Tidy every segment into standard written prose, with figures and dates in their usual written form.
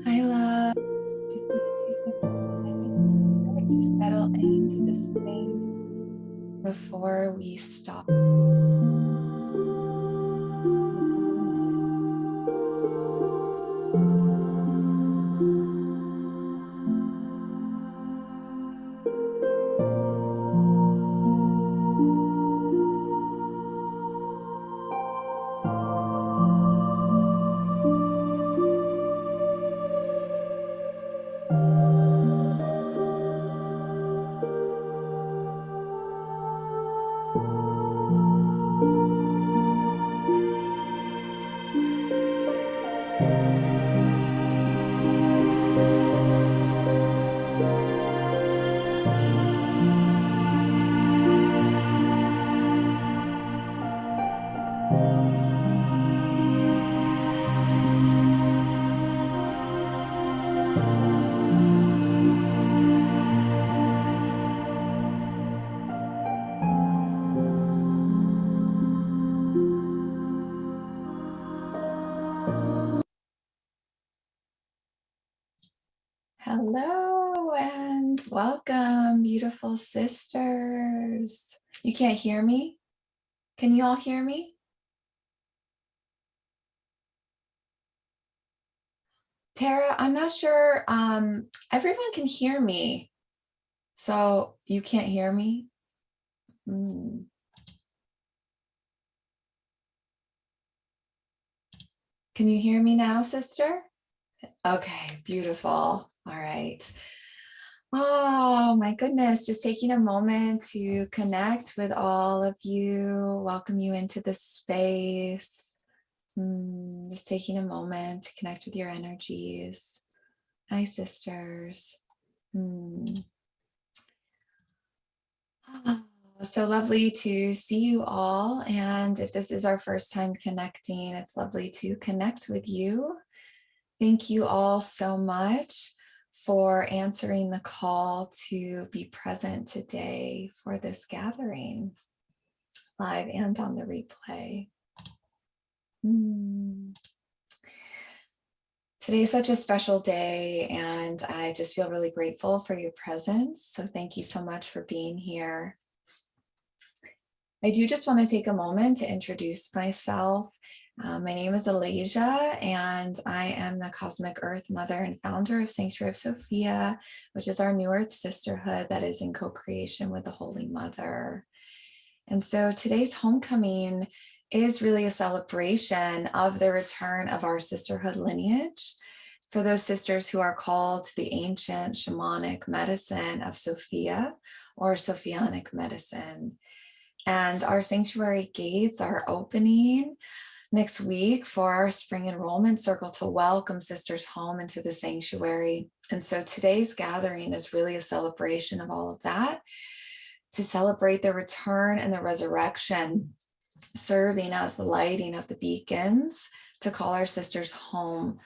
Hi, love. Just gonna take a few minutes to settle into the space before we start. Hello and welcome, beautiful sisters. You can't hear me? Can you all hear me? Tara, I'm not sure. Everyone can hear me. So you can't hear me? Mm. Can you hear me now, sister? Okay, beautiful. All right. Oh my goodness, just taking a moment to connect with all of you, welcome you into this space. Just taking a moment to connect with your energies. Hi, sisters. So lovely to see you all. And if this is our first time connecting, it's lovely to connect with you. Thank you all so much for answering the call to be present today for this gathering, live and on the replay. Today is such a special day, and I just feel really grateful for your presence. So thank you so much for being here. I do just want to take a moment to introduce myself. My name is Alasia, and I am the Cosmic Earth Mother and founder of Sanctuary of Sophia, which is our New Earth Sisterhood that is in co-creation with the Holy Mother. And so today's homecoming is really a celebration of the return of our sisterhood lineage for those sisters who are called to the ancient shamanic medicine of Sophia or Sophianic medicine. And our sanctuary gates are opening next week for our spring enrollment circle to welcome sisters home into the sanctuary. And so today's gathering is really a celebration of all of that, to celebrate the return and the resurrection, serving as the lighting of the beacons to call our sisters home,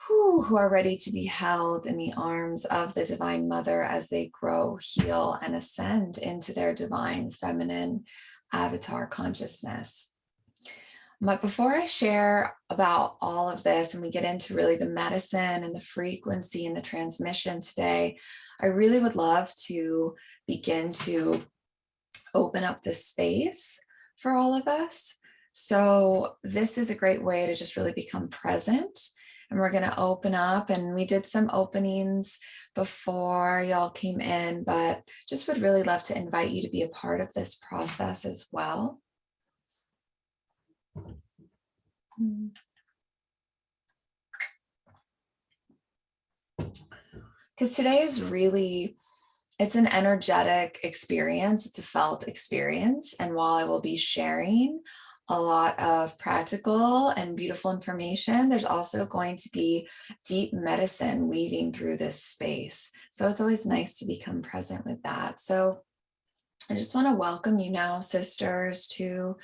who are ready to be held in the arms of the Divine Mother as they grow, heal, and ascend into their divine feminine avatar consciousness. But before I share about all of this and we get into really the medicine and the frequency and the transmission today, I really would love to begin to open open up this space for all of us. So this is a great way to just really become present. And we're going to open up, and we did some openings before y'all came in, but just would really love to invite you to be a part of this process as well. Because today is really, it's an energetic experience. It's a felt experience. And while I will be sharing a lot of practical and beautiful information, there's also going to be deep medicine weaving through this space. So it's always nice to become present with that. So I just want to welcome you now, sisters, to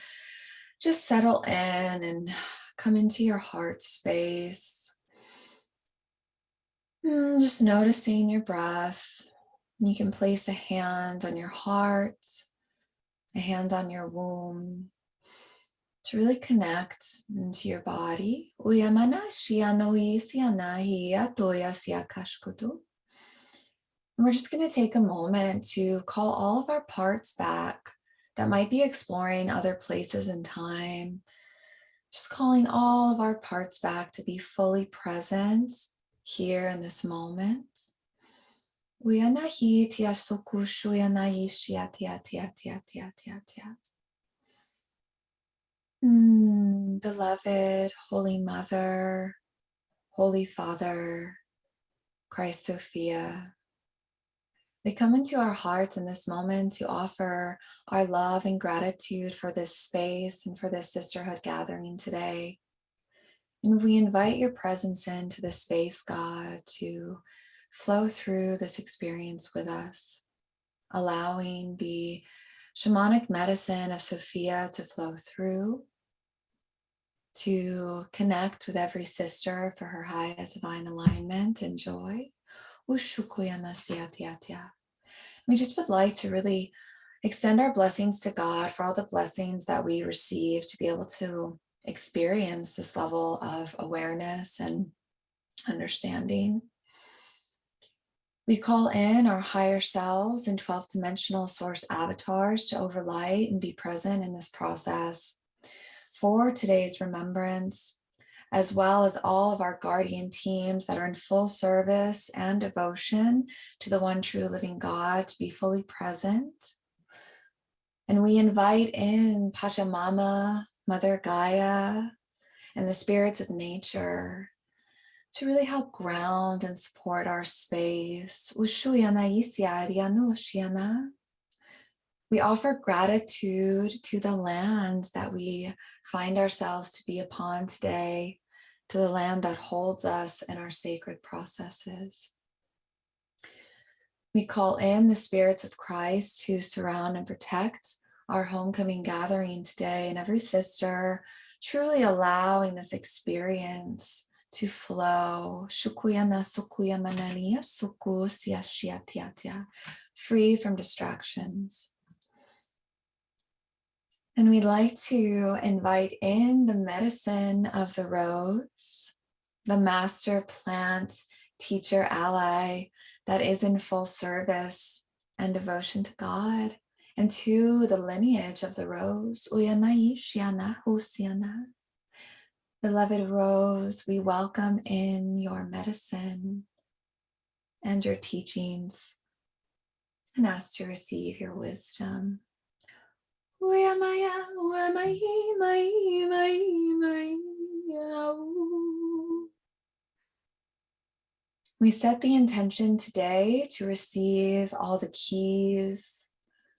just settle in and come into your heart space. Just noticing your breath. You can place a hand on your heart, a hand on your womb, to really connect into your body. And we're just going to take a moment to call all of our parts back that might be exploring other places in time. Just calling all of our parts back to be fully present here in this moment. Beloved Holy Mother, Holy Father, Christ Sophia, we come into our hearts in this moment to offer our love and gratitude for this space and for this sisterhood gathering today. And we invite your presence into the space, God, to flow through this experience with us, allowing the shamanic medicine of Sophia to flow through, to connect with every sister for her highest divine alignment and joy. We just would like to really extend our blessings to God for all the blessings that we receive to be able to experience this level of awareness and understanding. We call in our higher selves and 12th dimensional source avatars to overlight and be present in this process for today's remembrance, as well as all of our guardian teams that are in full service and devotion to the one true living God to be fully present. And we invite in Pachamama, Mother Gaia, and the spirits of nature to really help ground and support our space. We offer gratitude to the land that we find ourselves to be upon today, to the land that holds us in our sacred processes. We call in the spirits of Christ to surround and protect our homecoming gathering today, and every sister truly allowing this experience to flow, free from distractions. And we'd like to invite in the medicine of the rose, the master plant, teacher, ally that is in full service and devotion to God and to the lineage of the rose. Beloved rose, we welcome in your medicine and your teachings and ask to receive your wisdom. We set the intention today to receive all the keys,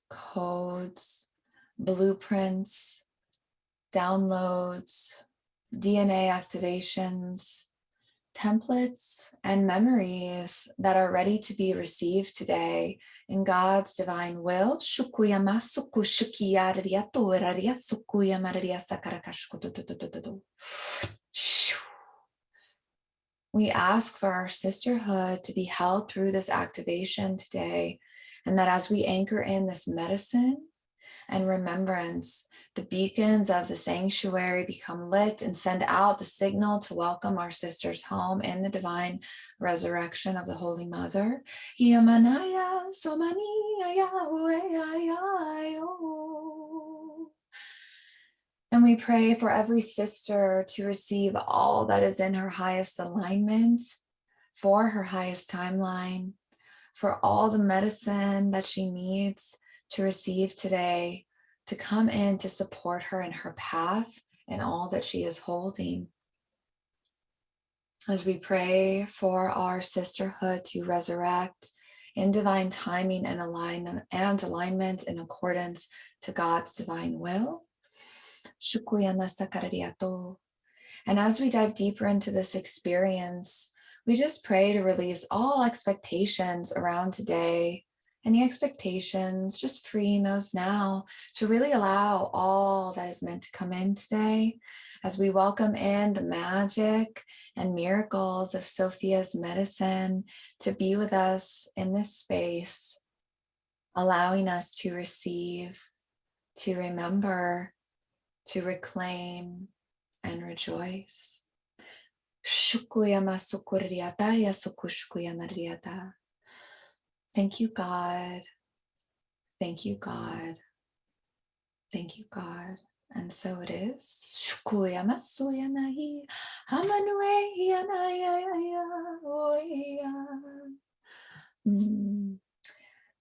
codes, blueprints, downloads, DNA activations, templates, and memories that are ready to be received today in God's divine will. We ask for our sisterhood to be held through this activation today, and that as we anchor in this medicine and remembrance, the beacons of the sanctuary become lit and send out the signal to welcome our sisters home in the divine resurrection of the Holy Mother. And we pray for every sister to receive all that is in her highest alignment, for her highest timeline, for all the medicine that she needs to receive today, to come in to support her in her path and all that she is holding. As we pray for our sisterhood to resurrect in divine timing and alignment in accordance to God's divine will. And as we dive deeper into this experience, we just pray to release all expectations around today. Any expectations, just freeing those now to really allow all that is meant to come in today as we welcome in the magic and miracles of Sophia's medicine to be with us in this space, allowing us to receive, to remember, to reclaim, and rejoice. Thank you, God. Thank you, God. Thank you, God. And so it is.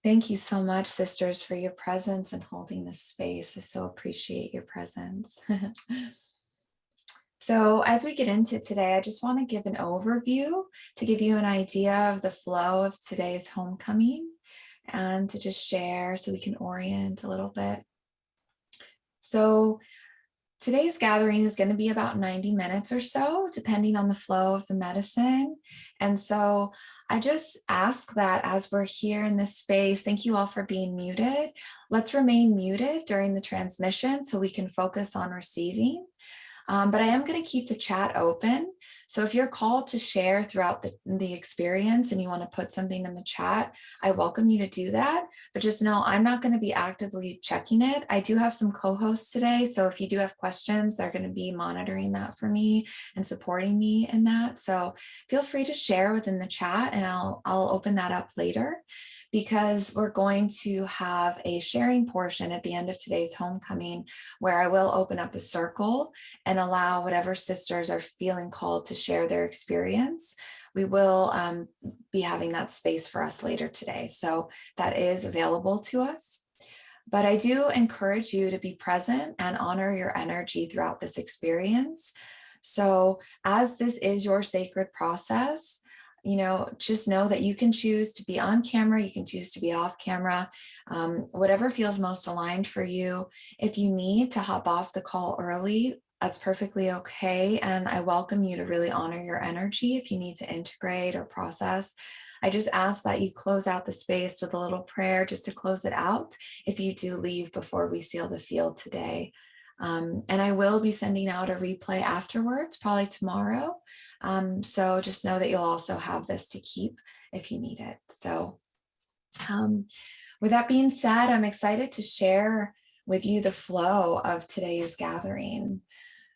Thank you so much, sisters, for your presence and holding this space. I so appreciate your presence. So as we get into today, I just want to give an overview to give you an idea of the flow of today's homecoming and to just share so we can orient a little bit. So today's gathering is going to be about 90 minutes or so, depending on the flow of the medicine. And so I just ask that as we're here in this space, thank you all for being muted. Let's remain muted during the transmission so we can focus on receiving. But I am going to keep the chat open. So if you're called to share throughout the experience and you want to put something in the chat, I welcome you to do that. But just know I'm not going to be actively checking it. I do have some co-hosts today. So if you do have questions, they're going to be monitoring that for me and supporting me in that. So feel free to share within the chat and I'll open that up later, because we're going to have a sharing portion at the end of today's homecoming where I will open up the circle and allow whatever sisters are feeling called to share their experience. We will be having that space for us later today. So that is available to us. But I do encourage you to be present and honor your energy throughout this experience. So as this is your sacred process, just know that you can choose to be on camera, you can choose to be off camera, whatever feels most aligned for you. If you need to hop off the call early, that's perfectly okay. And I welcome you to really honor your energy if you need to integrate or process. I just ask that you close out the space with a little prayer just to close it out if you do leave before we seal the field today. And I will be sending out a replay afterwards, probably tomorrow. So just know that you'll also have this to keep if you need it. So with that being said, I'm excited to share with you the flow of today's gathering.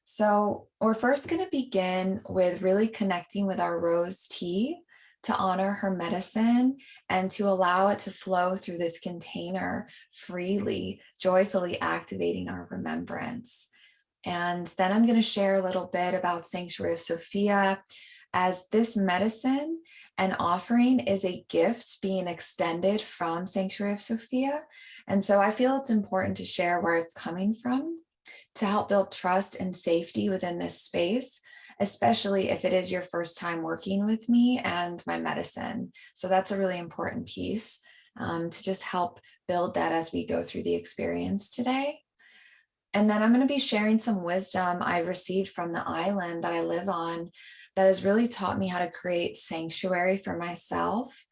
So we're first going to begin with really connecting with our rose tea to honor her medicine and to allow it to flow through this container freely, joyfully activating our remembrance. And then I'm going to share a little bit about Sanctuary of Sophia, as this medicine and offering is a gift being extended from Sanctuary of Sophia. And so I feel it's important to share where it's coming from to help build trust and safety within this space, especially if it is your first time working with me and my medicine. So that's a really important piece to just help build that as we go through the experience today. And then I'm going to be sharing some wisdom I received from the island that I live on that has really taught me how to create sanctuary for myself.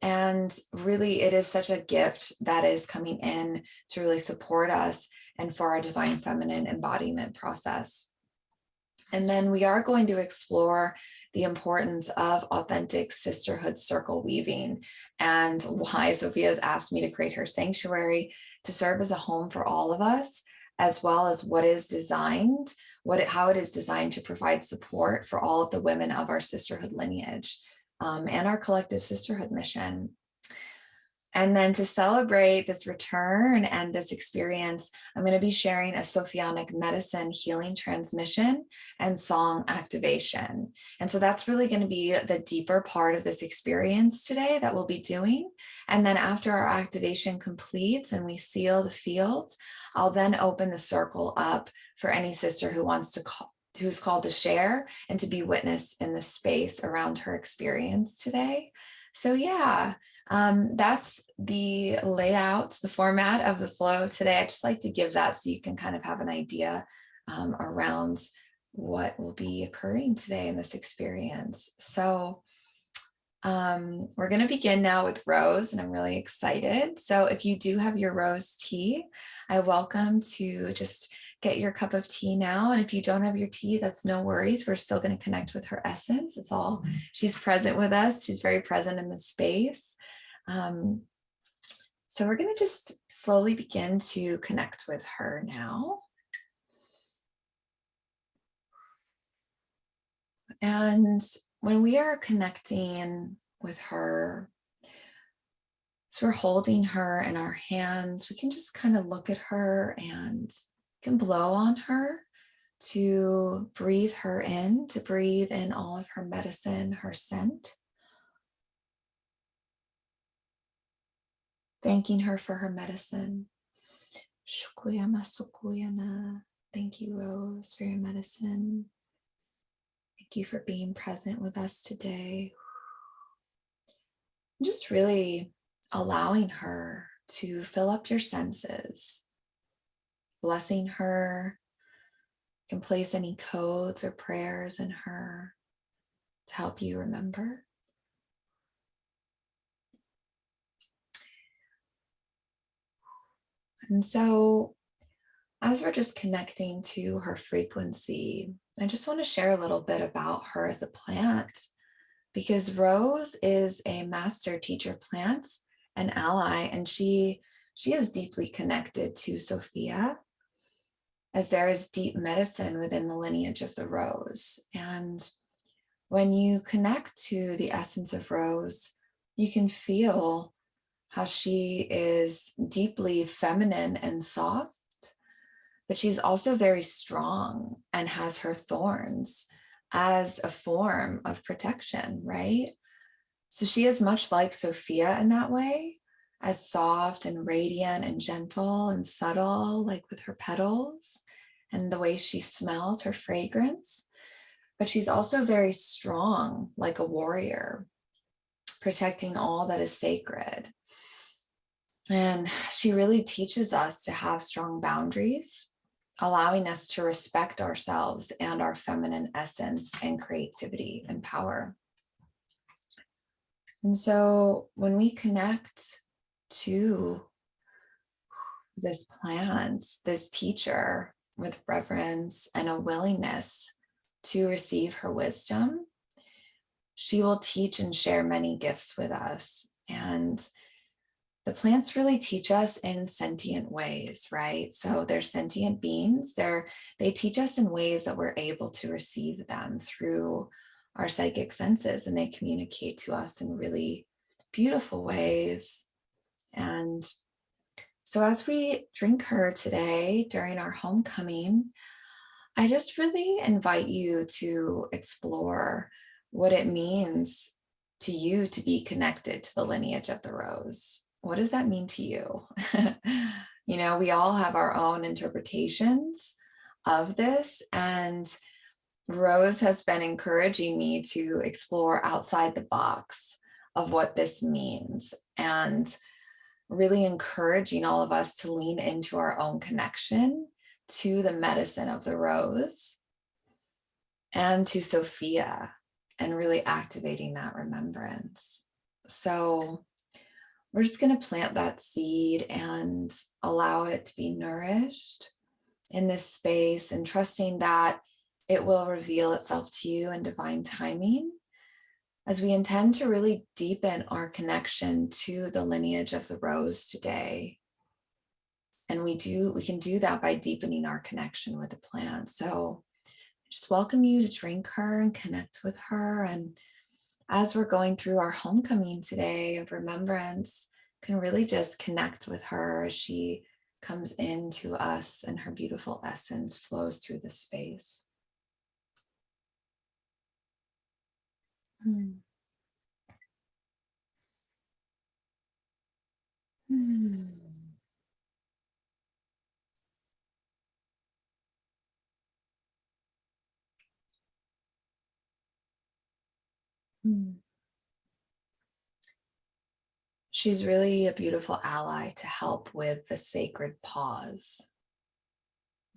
And really, it is such a gift that is coming in to really support us and for our divine feminine embodiment process. And then we are going to explore the importance of authentic sisterhood circle weaving and why Sophia has asked me to create her sanctuary to serve as a home for all of us, as well as how it is designed to provide support for all of the women of our sisterhood lineage and our collective sisterhood mission. And then to celebrate this return and this experience, I'm going to be sharing a Sophianic medicine healing transmission and song activation. And so that's really going to be the deeper part of this experience today that we'll be doing. And then after our activation completes and we seal the field, I'll then open the circle up for any sister who wants to who's called to share and to be witnessed in the space around her experience today. So yeah. That's the layout, the format of the flow today. I just like to give that so you can kind of have an idea around what will be occurring today in this experience. So we're going to begin now with rose, and I'm really excited. So if you do have your rose tea, I welcome to just get your cup of tea now. And if you don't have your tea, that's no worries. We're still going to connect with her essence. It's all, she's present with us. She's very present in the space. So we're going to just slowly begin to connect with her now. And when we are connecting with her, so we're holding her in our hands, we can just kind of look at her and can blow on her to breathe her in, to breathe in all of her medicine, her scent. Thanking her for her medicine. Thank you, Rose, for your medicine. Thank you for being present with us today. Just really allowing her to fill up your senses, blessing her. You can place any codes or prayers in her to help you remember. And so as we're just connecting to her frequency, I just want to share a little bit about her as a plant, because Rose is a master teacher plant, an ally, and she is deeply connected to Sophia, as there is deep medicine within the lineage of the rose. And when you connect to the essence of Rose, you can feel how she is deeply feminine and soft, but she's also very strong and has her thorns as a form of protection, right? So she is much like Sophia in that way, as soft and radiant and gentle and subtle, like with her petals and the way she smells, her fragrance. But she's also very strong, like a warrior, protecting all that is sacred. And she really teaches us to have strong boundaries, allowing us to respect ourselves and our feminine essence and creativity and power. And so when we connect to this plant, this teacher, with reverence and a willingness to receive her wisdom, she will teach and share many gifts with us. And the plants really teach us in sentient ways, right? So they're sentient beings. They teach us in ways that we're able to receive them through our psychic senses, and they communicate to us in really beautiful ways. And so as we drink her today during our homecoming, I just really invite you to explore what it means to you to be connected to the lineage of the rose. What does that mean to you? You know, we all have our own interpretations of this, and Rose has been encouraging me to explore outside the box of what this means, and really encouraging all of us to lean into our own connection to the medicine of the rose and to Sophia, and really activating that remembrance. So we're just going to plant that seed and allow it to be nourished in this space, and trusting that it will reveal itself to you in divine timing, as we intend to really deepen our connection to the lineage of the rose today. And we can do that by deepening our connection with the plant. So I just welcome you to drink her and connect with her. And as we're going through our homecoming today of remembrance, can really just connect with her as she comes into us and her beautiful essence flows through the space. Hmm. Hmm. Hmm. She's really a beautiful ally to help with the sacred pause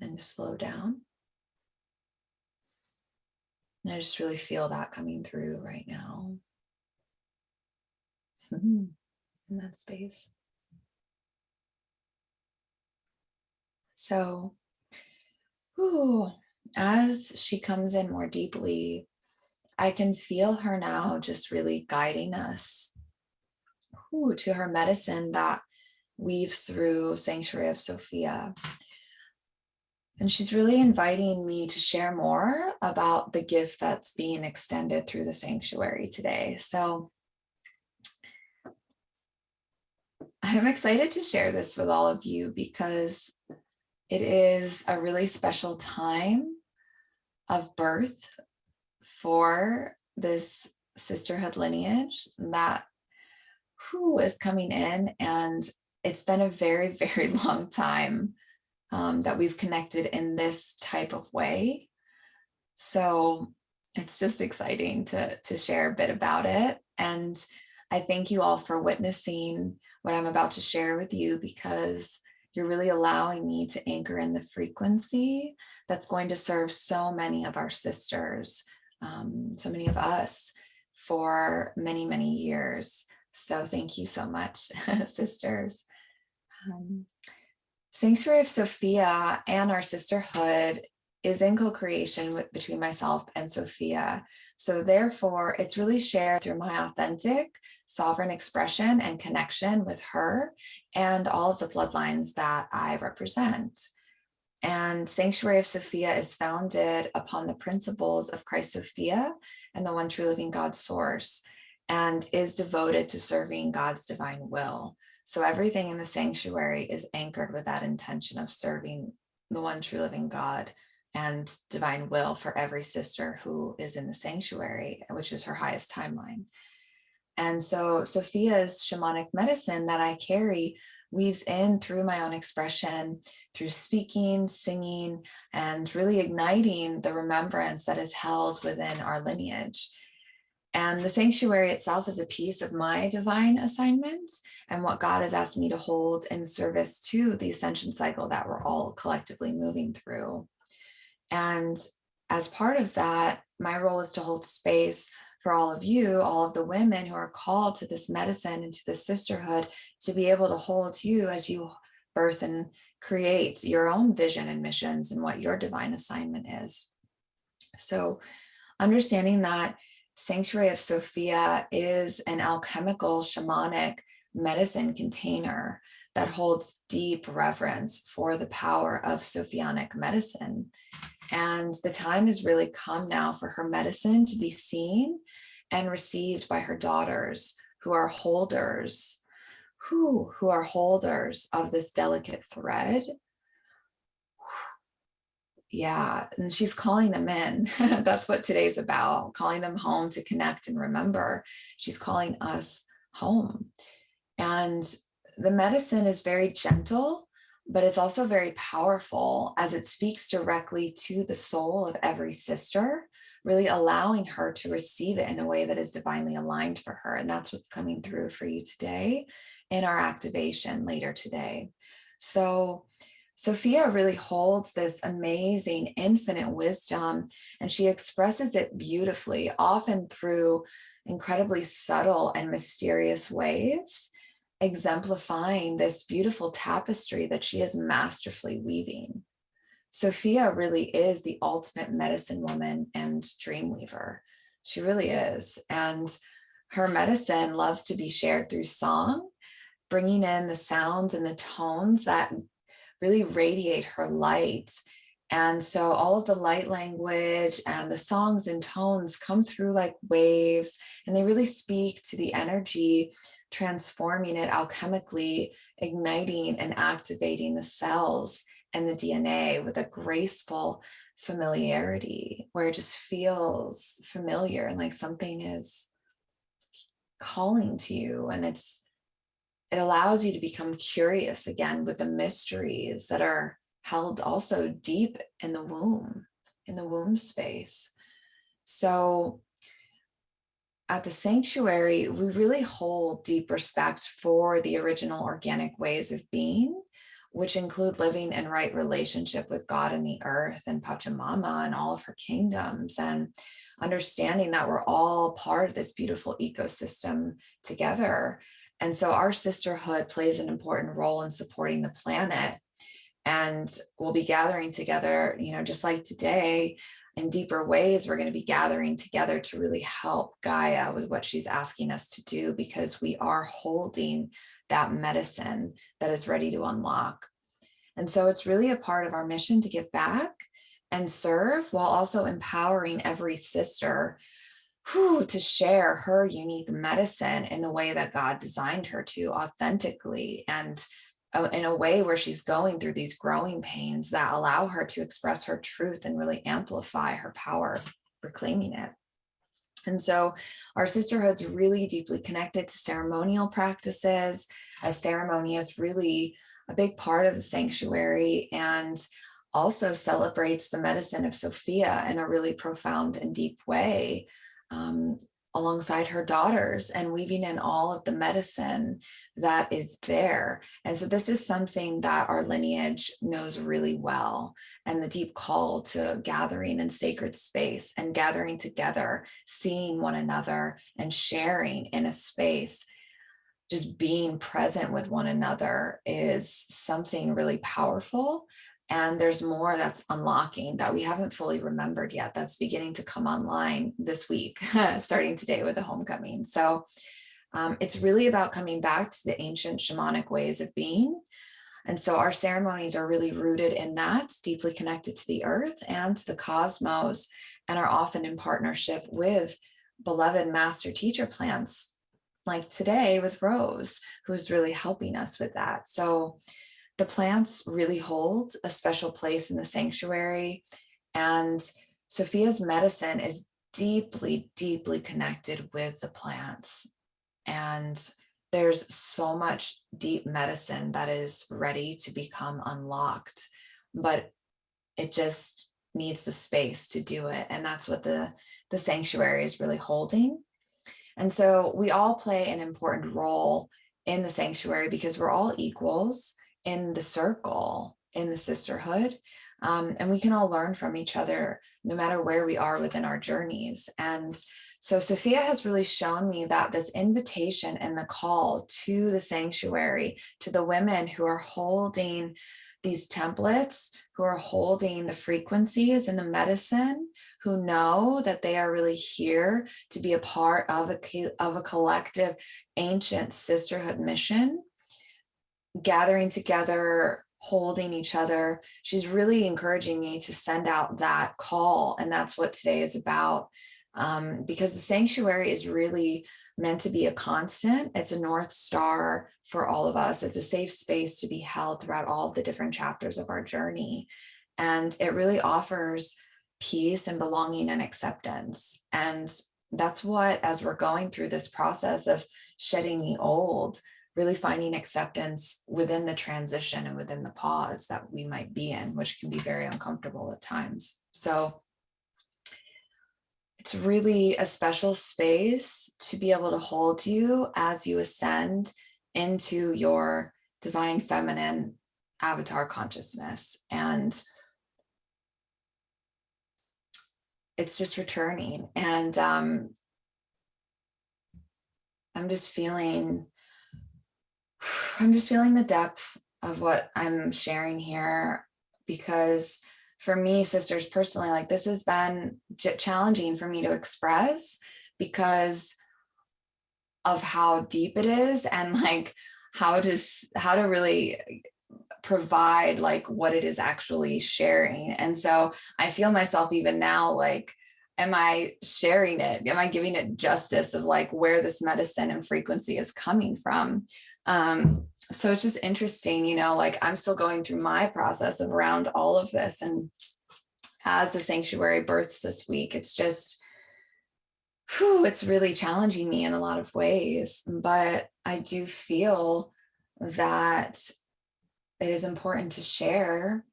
and to slow down. And I just really feel that coming through right now in that space. So, as she comes in more deeply, I can feel her now just really guiding us to her medicine that weaves through Sanctuary of Sophia. And she's really inviting me to share more about the gift that's being extended through the sanctuary today. So I'm excited to share this with all of you because it is a really special time of birth for this sisterhood lineage that is coming in. And it's been a very, very long time that we've connected in this type of way. So it's just exciting to share a bit about it. And I thank you all for witnessing what I'm about to share with you, because you're really allowing me to anchor in the frequency that's going to serve so many of our sisters, so many of us for many, many years. So thank you so much, sisters. Sanctuary of Sophia and our sisterhood is in co-creation between myself and Sophia. So therefore, it's really shared through my authentic, sovereign expression and connection with her and all of the bloodlines that I represent. And Sanctuary of Sophia is founded upon the principles of Christ Sophia and the one true living God source, and is devoted to serving God's divine will. So everything in the sanctuary is anchored with that intention of serving the one true living God and divine will for every sister who is in the sanctuary, which is her highest timeline. And so Sophia's shamanic medicine that I carry weaves in through my own expression, through speaking, singing, and really igniting the remembrance that is held within our lineage. And the sanctuary itself is a piece of my divine assignment and what God has asked me to hold in service to the ascension cycle that we're all collectively moving through. And as part of that, my role is to hold space for all of you, all of the women who are called to this medicine and to this sisterhood, to be able to hold you as you birth and create your own vision and missions and what your divine assignment is. So understanding that Sanctuary of Sophia is an alchemical shamanic medicine container that holds deep reverence for the power of Sophianic medicine. And the time has really come now for her medicine to be seen and received by her daughters who are holders, who are holders of this delicate thread. Yeah, and she's calling them in. That's what today's about, calling them home to connect and remember. She's calling us home. And the medicine is very gentle, but it's also very powerful as it speaks directly to the soul of every sister, really allowing her to receive it in a way that is divinely aligned for her. And that's what's coming through for you today in our activation later today. So Sophia really holds this amazing infinite wisdom, and she expresses it beautifully, often through incredibly subtle and mysterious ways, exemplifying this beautiful tapestry that she is masterfully weaving. Sophia really is the ultimate medicine woman and dream weaver. She really is. And her medicine loves to be shared through song, bringing in the sounds and the tones that really radiate her light. And so all of the light language and the songs and tones come through like waves, and they really speak to the energy transforming it alchemically, igniting and activating the cells and the DNA with a graceful familiarity where it just feels familiar and like something is calling to you. And it allows you to become curious again with the mysteries that are held also deep in the womb space. So at the sanctuary, we really hold deep respect for the original organic ways of being, which include living in right relationship with God and the earth and Pachamama and all of her kingdoms, and understanding that we're all part of this beautiful ecosystem together. And so our sisterhood plays an important role in supporting the planet. And we'll be gathering together, just like today, in deeper ways. We're going to be gathering together to really help Gaia with what she's asking us to do, because we are holding that medicine that is ready to unlock. And so it's really a part of our mission to give back and serve, while also empowering every sister to share her unique medicine in the way that God designed her to, authentically, and in a way where she's going through these growing pains that allow her to express her truth and really amplify her power, reclaiming it. And so our sisterhood's really deeply connected to ceremonial practices, as ceremony is really a big part of the sanctuary, and also celebrates the medicine of Sophia in a really profound and deep way, alongside her daughters, and weaving in all of the medicine that is there. And so this is something that our lineage knows really well, and the deep call to gathering in sacred space and gathering together, seeing one another and sharing in a space, just being present with one another, is something really powerful. And there's more that's unlocking that we haven't fully remembered yet, that's beginning to come online this week, starting today with the homecoming. So it's really about coming back to the ancient shamanic ways of being. And so our ceremonies are really rooted in that, deeply connected to the earth and to the cosmos, and are often in partnership with beloved master teacher plants, like today with Rose, who's really helping us with that. So the plants really hold a special place in the sanctuary, and Sophia's medicine is deeply, deeply connected with the plants. And there's so much deep medicine that is ready to become unlocked, but it just needs the space to do it. And that's what the sanctuary is really holding. And so we all play an important role in the sanctuary, because we're all equals in the circle, in the sisterhood. And we can all learn from each other, no matter where we are within our journeys. And so Sophia has really shown me that this invitation and the call to the sanctuary, to the women who are holding these templates, who are holding the frequencies and the medicine, who know that they are really here to be a part of a collective ancient sisterhood mission, gathering together, holding each other. She's really encouraging me to send out that call. And that's what today is about, because the sanctuary is really meant to be a constant. It's a North Star for all of us. It's a safe space to be held throughout all of the different chapters of our journey. And it really offers peace and belonging and acceptance. And that's what, as we're going through this process of shedding the old, really finding acceptance within the transition and within the pause that we might be in, which can be very uncomfortable at times. So it's really a special space to be able to hold you as you ascend into your divine feminine avatar consciousness. And it's just returning. And I'm just feeling the depth of what I'm sharing here, because for me, sisters, personally, like, this has been challenging for me to express because of how deep it is, and like how to really provide like what it is actually sharing. And so I feel myself even now, like, am I sharing it? Am I giving it justice of like where this medicine and frequency is coming from? So it's just interesting, you know, like I'm still going through my process of around all of this. And as the sanctuary births this week, it's just, it's really challenging me in a lot of ways. But I do feel that it is important to share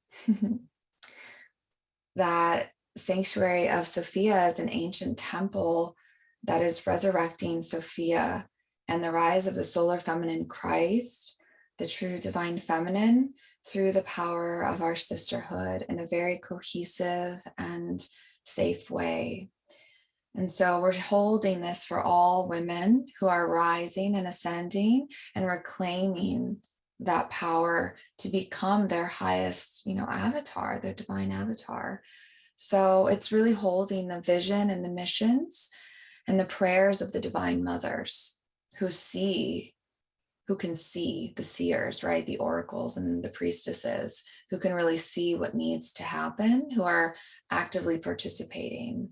that Sanctuary of Sophia is an ancient temple that is resurrecting Sophia and the rise of the solar feminine Christ, the true divine feminine, through the power of our sisterhood in a very cohesive and safe way. And so we're holding this for all women who are rising and ascending and reclaiming that power to become their highest, avatar, their divine avatar. So it's really holding the vision and the missions and the prayers of the divine mothers who can see, the seers, right? The oracles and the priestesses who can really see what needs to happen, who are actively participating.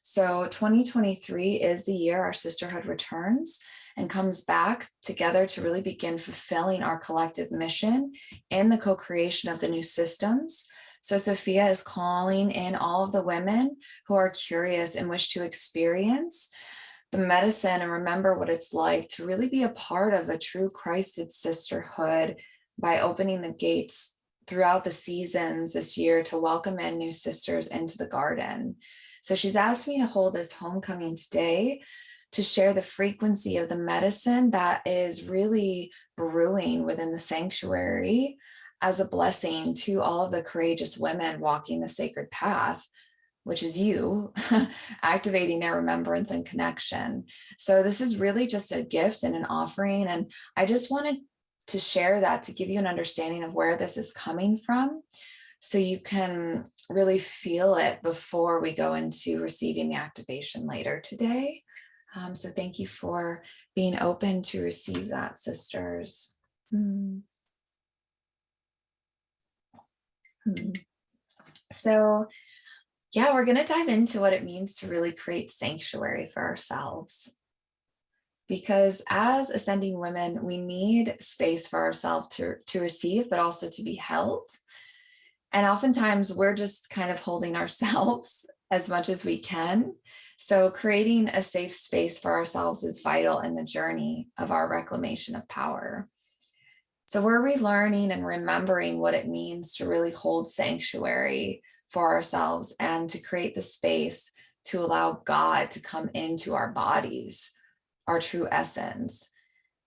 So 2023 is the year our sisterhood returns and comes back together to really begin fulfilling our collective mission in the co-creation of the new systems. So Sophia is calling in all of the women who are curious and wish to experience the medicine and remember what it's like to really be a part of a true Christed sisterhood by opening the gates throughout the seasons this year to welcome in new sisters into the garden. So she's asked me to hold this homecoming today to share the frequency of the medicine that is really brewing within the sanctuary as a blessing to all of the courageous women walking the sacred path, which is you, activating their remembrance and connection. So this is really just a gift and an offering. And I just wanted to share that to give you an understanding of where this is coming from, so you can really feel it before we go into receiving the activation later today. So thank you for being open to receive that, sisters. So yeah, we're going to dive into what it means to really create sanctuary for ourselves. Because as ascending women, we need space for ourselves to receive, but also to be held. And oftentimes we're just kind of holding ourselves as much as we can. So creating a safe space for ourselves is vital in the journey of our reclamation of power. So we're relearning and remembering what it means to really hold sanctuary for ourselves and to create the space to allow God to come into our bodies, our true essence.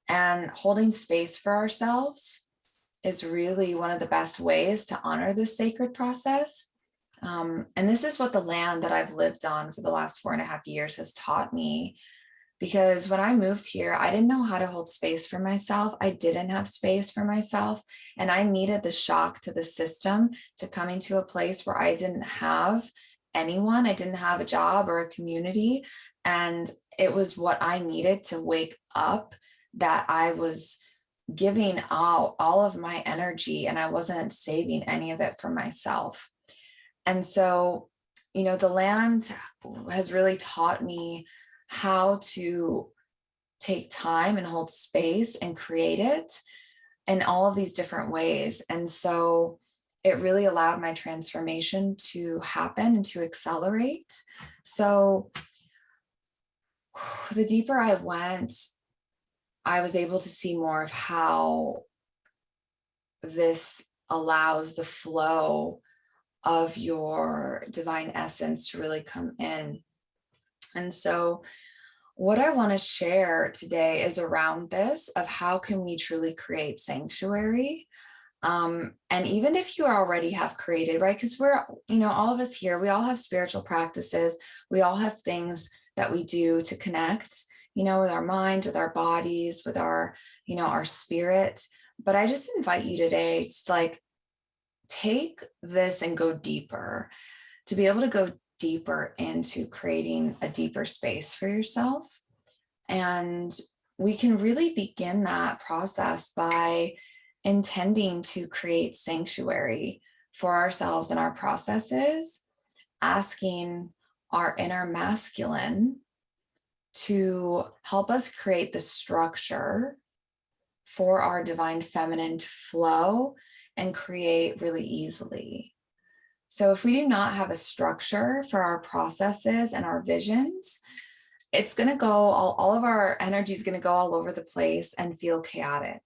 And holding space for ourselves is really one of the best ways to honor this sacred process. And this is what the land that I've lived on for the last 4.5 years has taught me. Because when I moved here, I didn't know how to hold space for myself. I didn't have space for myself. And I needed the shock to the system to coming to a place where I didn't have anyone. I didn't have a job or a community. And it was what I needed to wake up, that I was giving out all of my energy and I wasn't saving any of it for myself. And so, the land has really taught me how to take time and hold space and create it in all of these different ways. And so it really allowed my transformation to happen and to accelerate. So the deeper I went, I was able to see more of how this allows the flow of your divine essence to really come in. And so what I want to share today is around this of how can we truly create sanctuary. And even if you already have created, right? Because we're, all of us here, we all have spiritual practices. We all have things that we do to connect, with our mind, with our bodies, with our, our spirit. But I just invite you today to take this and go deeper, to be able to go deeper into creating a deeper space for yourself. And we can really begin that process by intending to create sanctuary for ourselves and our processes, asking, our inner masculine to help us create the structure for our divine feminine to flow and create really easily. So if we do not have a structure for our processes and our visions, it's going to go, all of our energy is going to go all over the place and feel chaotic.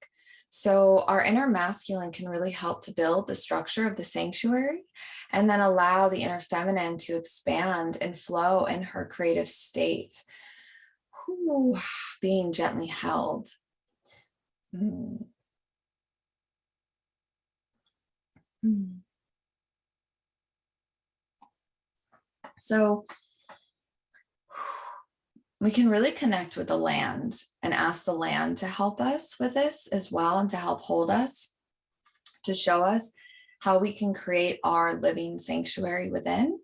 So our inner masculine can really help to build the structure of the sanctuary and then allow the inner feminine to expand and flow in her creative state. Ooh, being gently held. So we can really connect with the land and ask the land to help us with this as well, and to help hold us, to show us how we can create our living sanctuary within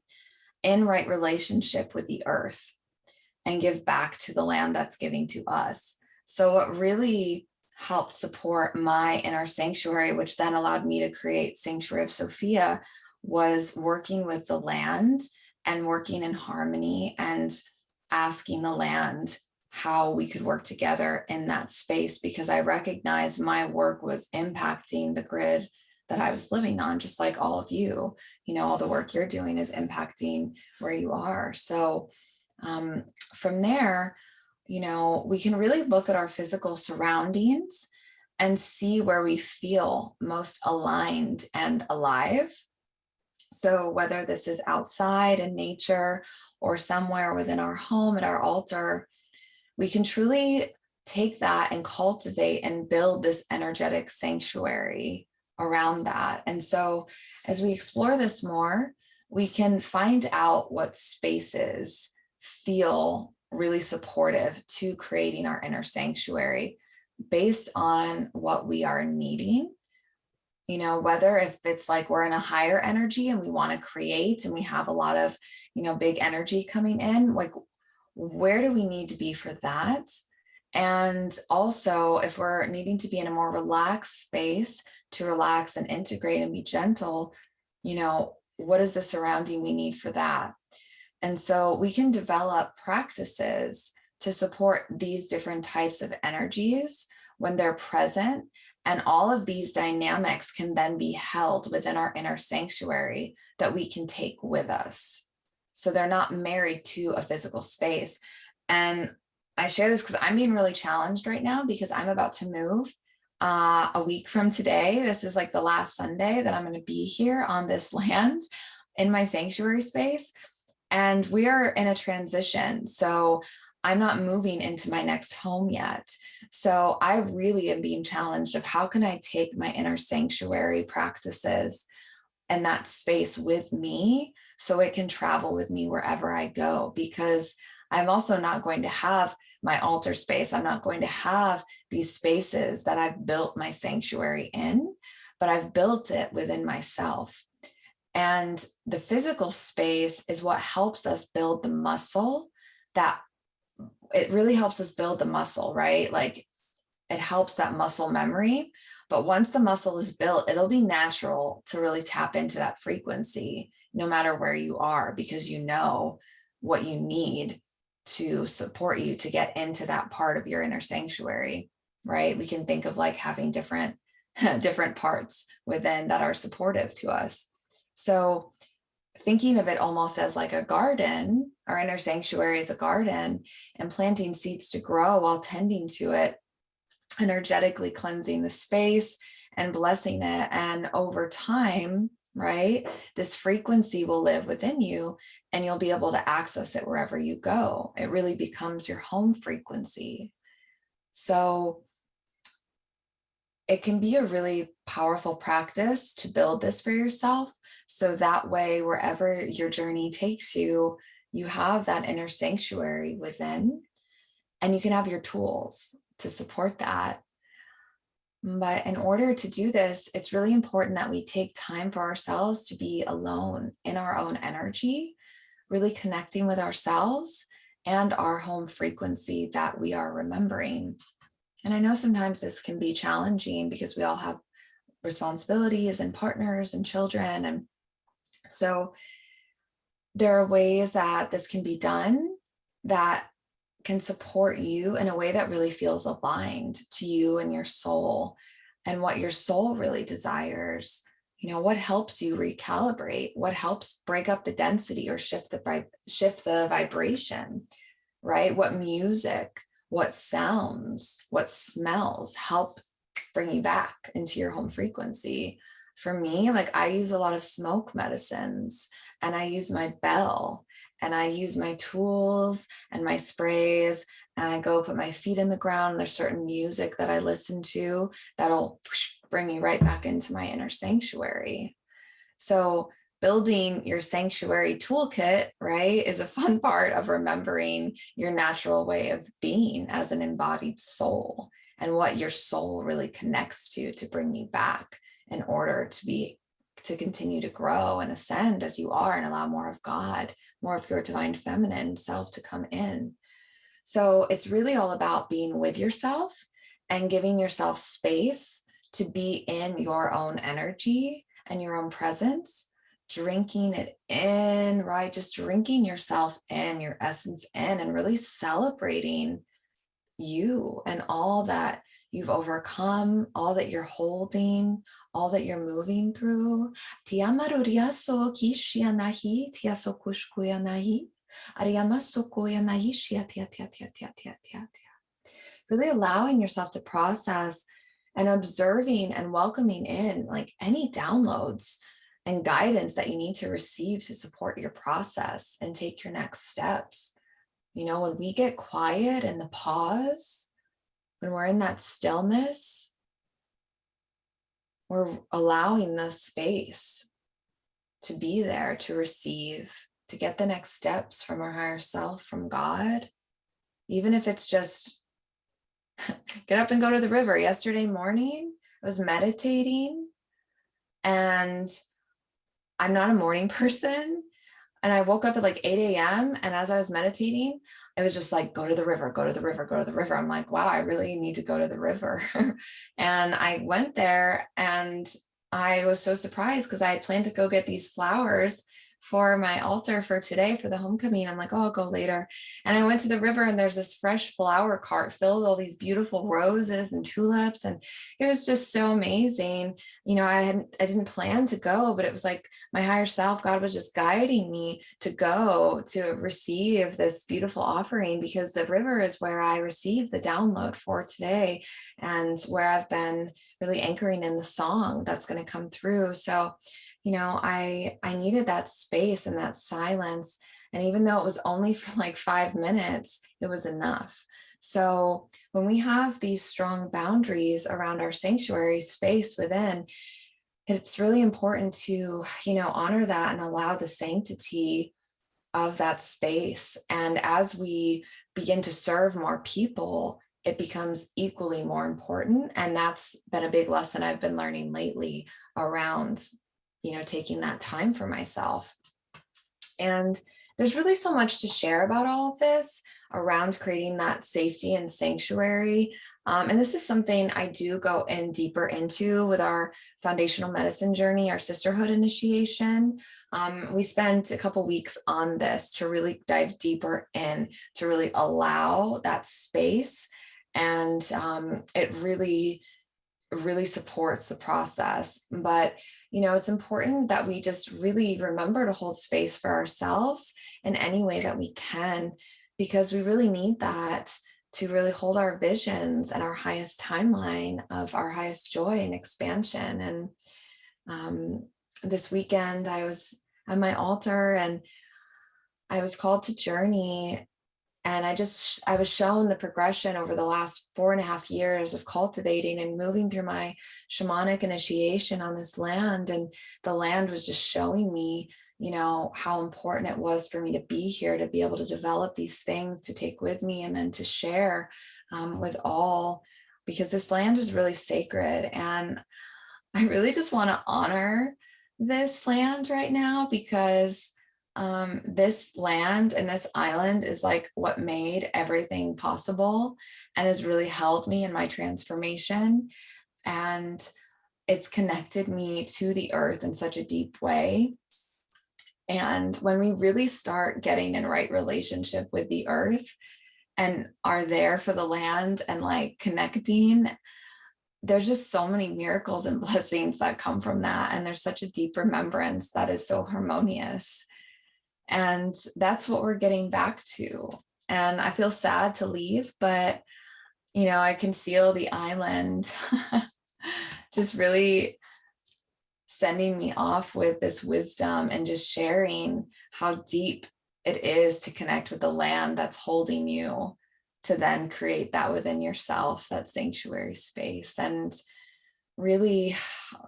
in right relationship with the earth and give back to the land that's giving to us. So what really helped support my inner sanctuary, which then allowed me to create Sanctuary of Sophia, was working with the land and working in harmony and asking the land how we could work together in that space, because I recognized my work was impacting the grid that I was living on, just like all of you. You know, all the work you're doing is impacting where you are. So from there, you know, we can really look at our physical surroundings and see where we feel most aligned and alive. So whether this is outside in nature or somewhere within our home at our altar, we can truly take that and cultivate and build this energetic sanctuary around that. And so as we explore this more, we can find out what spaces feel really supportive to creating our inner sanctuary based on what we are needing. You know, whether if it's like we're in a higher energy and we want to create and we have a lot of, you know, big energy coming in, like where do we need to be for that? And also if we're needing to be in a more relaxed space to relax and integrate and be gentle, you know, what is the surrounding we need for that? And so we can develop practices to support these different types of energies when they're present. And all of these dynamics can then be held within our inner sanctuary that we can take with us. So they're not married to a physical space. And I share this because I'm being really challenged right now because I'm about to move a week from today. This is like the last Sunday that I'm going to be here on this land in my sanctuary space. And we are in a transition. So I'm not moving into my next home yet. So I really am being challenged of how can I take my inner sanctuary practices and that space with me so it can travel with me wherever I go, because I'm also not going to have my altar space. I'm not going to have these spaces that I've built my sanctuary in, but I've built it within myself. And the physical space is what helps us build the muscle, that it really helps us build the muscle, right? Like it helps that muscle memory. But once the muscle is built, it'll be natural to really tap into that frequency, no matter where you are, because you know what you need to support you to get into that part of your inner sanctuary, right? We can think of like having different parts within that are supportive to us. So thinking of it almost as like a garden, our inner sanctuary is a garden, and planting seeds to grow while tending to it, energetically cleansing the space and blessing it. And over time, right, this frequency will live within you and you'll be able to access it wherever you go. It really becomes your home frequency. So it can be a really powerful practice to build this for yourself. So that way, wherever your journey takes you, you have that inner sanctuary within, and you can have your tools to support that. But in order to do this, it's really important that we take time for ourselves to be alone in our own energy, really connecting with ourselves and our home frequency that we are remembering. And I know sometimes this can be challenging because we all have responsibilities and partners and children. And so there are ways that this can be done that can support you in a way that really feels aligned to you and your soul and what your soul really desires. What helps you recalibrate, what helps break up the density or shift the vibration, right? What music, what sounds, what smells help bring you back into your home frequency. For me, like, I use a lot of smoke medicines, and I use my bell, and I use my tools and my sprays, and I go put my feet in the ground. There's certain music that I listen to that'll bring me right back into my inner sanctuary. So building your sanctuary toolkit, right, is a fun part of remembering your natural way of being as an embodied soul and what your soul really connects to bring you back in order to continue to grow and ascend as you are and allow more of God, more of your divine feminine self to come in. So it's really all about being with yourself and giving yourself space to be in your own energy and your own presence, drinking it in, right? Just drinking yourself in, your essence in, and really celebrating you and all that you've overcome, all that you're holding, all that you're moving through. Really allowing yourself to process and observing and welcoming in like any downloads and guidance that you need to receive to support your process and take your next steps. When we get quiet and the pause, when we're in that stillness, we're allowing the space to be there, to receive, to get the next steps from our higher self, from God, even if it's just get up and go to the river. Yesterday morning, I was meditating, and I'm not a morning person. And I woke up at like 8 a.m. And as I was meditating, it was just like, go to the river, go to the river, go to the river. I'm like, wow, I really need to go to the river. And I went there, and I was so surprised because I had planned to go get these flowers for my altar for today for the homecoming. I'm like, oh, I'll go later. And I went to the river, and there's this fresh flower cart filled with all these beautiful roses and tulips. And it was just so amazing. I didn't plan to go, but it was like my higher self, God, was just guiding me to go to receive this beautiful offering, because the river is where I received the download for today and where I've been really anchoring in the song that's going to come through. So I needed that space and that silence. And even though it was only for like 5 minutes, it was enough. So when we have these strong boundaries around our sanctuary space within, it's really important to, honor that and allow the sanctity of that space. And as we begin to serve more people, it becomes equally more important. And that's been a big lesson I've been learning lately around taking that time for myself. And there's really so much to share about all of this around creating that safety and sanctuary. And this is something I do go in deeper into with our foundational medicine journey, our sisterhood initiation. We spent a couple weeks on this to really dive deeper in, to really allow that space. And it really supports the process. But it's important that we just really remember to hold space for ourselves in any way that we can, because we really need that to really hold our visions and our highest timeline of our highest joy and expansion. And this weekend, I was at my altar, and I was called to journey. And I was shown the progression over the last 4.5 years of cultivating and moving through my shamanic initiation on this land. And the land was just showing me, how important it was for me to be here, to be able to develop these things to take with me and then to share with all, because this land is really sacred. And I really just want to honor this land right now, because this land and this island is like what made everything possible and has really helped me in my transformation. And it's connected me to the earth in such a deep way. And when we really start getting in right relationship with the earth and are there for the land and like connecting, there's just so many miracles and blessings that come from that. And there's such a deep remembrance that is so harmonious. And that's what we're getting back to. And I feel sad to leave, but I can feel the island just really sending me off with this wisdom and just sharing how deep it is to connect with the land that's holding you, to then create that within yourself, that sanctuary space. And really,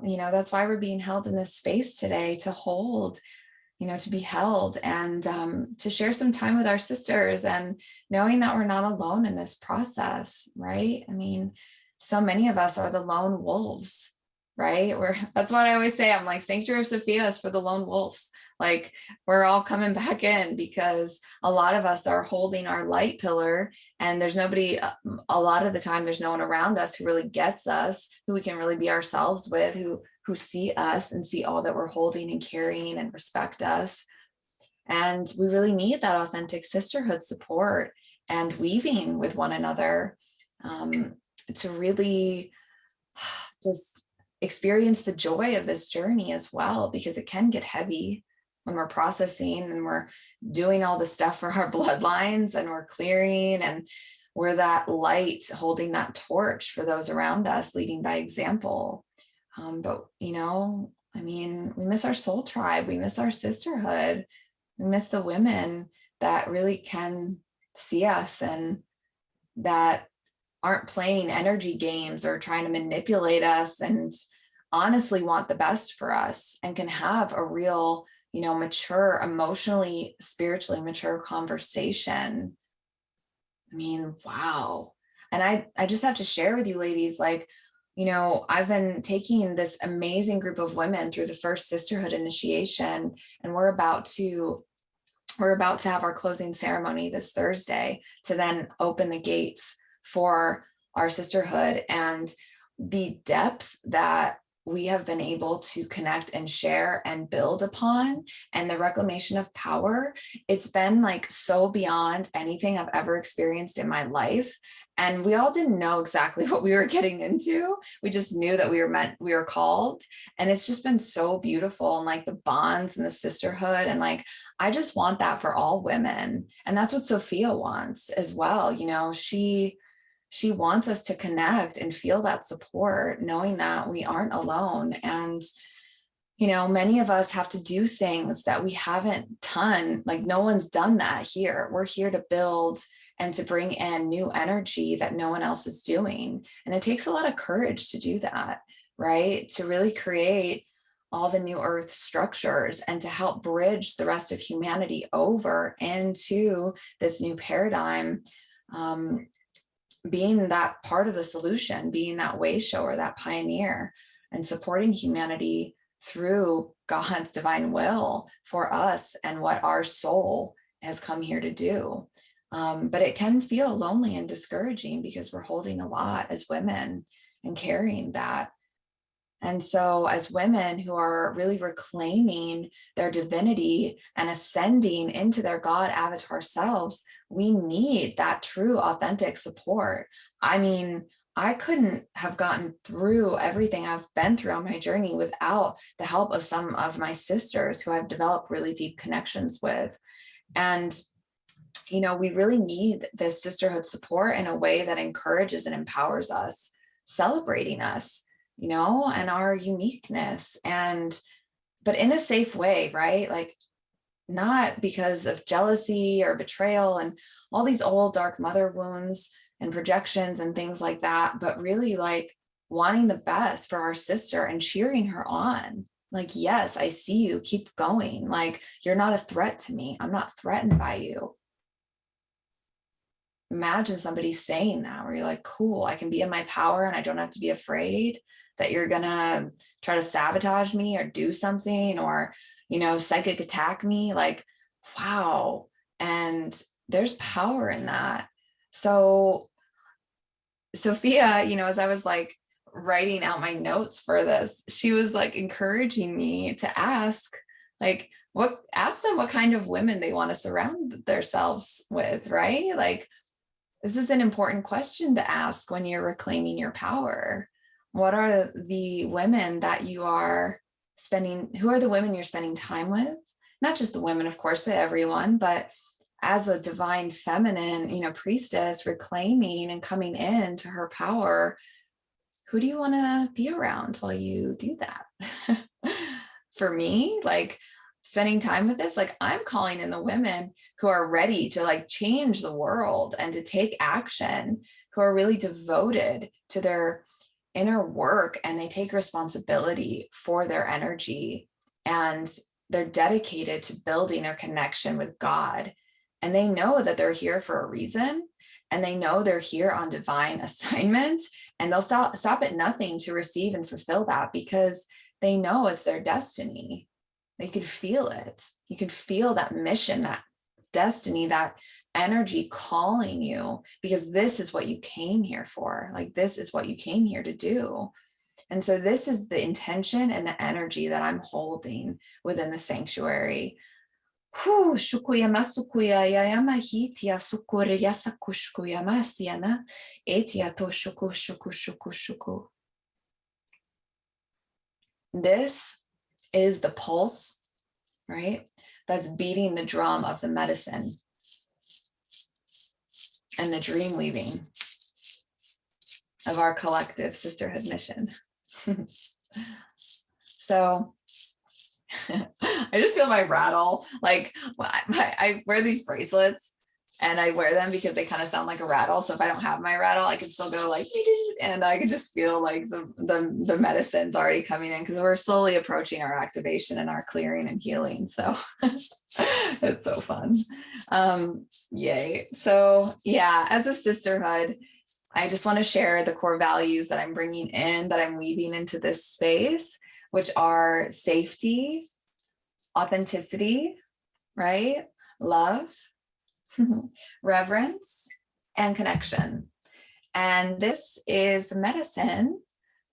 that's why we're being held in this space today, to hold, to be held, and to share some time with our sisters, and knowing that we're not alone in this process, right? I mean, so many of us are the lone wolves, right? That's what I always say. I'm like, Sanctuary of Sophia is for the lone wolves. Like, we're all coming back in because a lot of us are holding our light pillar, and there's nobody, a lot of the time, there's no one around us who really gets us, who we can really be ourselves with, who see us and see all that we're holding and carrying and respect us. And we really need that authentic sisterhood support and weaving with one another, to really just experience the joy of this journey as well, because it can get heavy when we're processing and we're doing all the stuff for our bloodlines, and we're clearing, and we're that light holding that torch for those around us, leading by example. But I mean, we miss our soul tribe, we miss our sisterhood, we miss the women that really can see us and that aren't playing energy games or trying to manipulate us, and honestly want the best for us, and can have a real, mature, emotionally, spiritually mature conversation. I mean, wow. And I just have to share with you ladies, like, I've been taking this amazing group of women through the first sisterhood initiation, and we're about to have our closing ceremony this Thursday to then open the gates for our sisterhood. And the depth that we have been able to connect and share and build upon, and the reclamation of power, it's been like so beyond anything I've ever experienced in my life. And we all didn't know exactly what we were getting into. We just knew that we were called. And it's just been so beautiful, and like the bonds and the sisterhood, and like, I just want that for all women. And that's what Sophia wants as well. She wants us to connect and feel that support, knowing that we aren't alone. And, many of us have to do things that we haven't done. Like, no one's done that here. We're here to build and to bring in new energy that no one else is doing. And it takes a lot of courage to do that, right? To really create all the new earth structures and to help bridge the rest of humanity over into this new paradigm. Being that part of the solution, being that way shower, that pioneer, and supporting humanity through God's divine will for us and what our soul has come here to do. But it can feel lonely and discouraging because we're holding a lot as women and carrying that. And so as women who are really reclaiming their divinity and ascending into their God avatar selves, we need that true, authentic support. I mean, I couldn't have gotten through everything I've been through on my journey without the help of some of my sisters who I've developed really deep connections with. And we really need this sisterhood support in a way that encourages and empowers us, celebrating us, and our uniqueness, but in a safe way, right? Like, not because of jealousy or betrayal and all these old dark mother wounds and projections and things like that, but really like wanting the best for our sister and cheering her on. Like, yes, I see you, keep going. Like, you're not a threat to me. I'm not threatened by you. Imagine somebody saying that, where you're like, cool, I can be in my power and I don't have to be afraid that you're gonna try to sabotage me or do something, or, psychic attack me. Like, wow. And there's power in that. So Sophia, as I was like writing out my notes for this, she was like encouraging me to ask, like, ask them what kind of women they want to surround themselves with, right? Like, this is an important question to ask when you're reclaiming your power. What are the women that you are spending, who are the women you're spending time with? Not just the women, of course, but everyone, but as a divine feminine, priestess reclaiming and coming into her power, who do you want to be around while you do that? For me, like, spending time with this, like, I'm calling in the women who are ready to like change the world and to take action, who are really devoted to their inner work, and they take responsibility for their energy, and they're dedicated to building their connection with God. And they know that they're here for a reason, and they know they're here on divine assignment, and they'll stop at nothing to receive and fulfill that, because they know it's their destiny. They could feel it. You could feel that mission, that destiny, that energy calling you, because this is what you came here for. Like, this is what you came here to do. And so this is the intention and the energy that I'm holding within the sanctuary. Shukuyama sukuya yayama hitia sukure yasakushkuyama siana etia to shuku shuku shuku shuku. This is the pulse, right? That's beating the drum of the medicine and the dream weaving of our collective sisterhood mission. So I just feel my rattle. Like, I wear these bracelets, and I wear them because they kind of sound like a rattle. So if I don't have my rattle, I can still go like, and I can just feel like the medicine's already coming in, because we're slowly approaching our activation and our clearing and healing. So it's so fun. Yay. So yeah, as a sisterhood, I just want to share the core values that I'm bringing in, that I'm weaving into this space, which are safety, authenticity, right? Love, reverence, and connection. And this is the medicine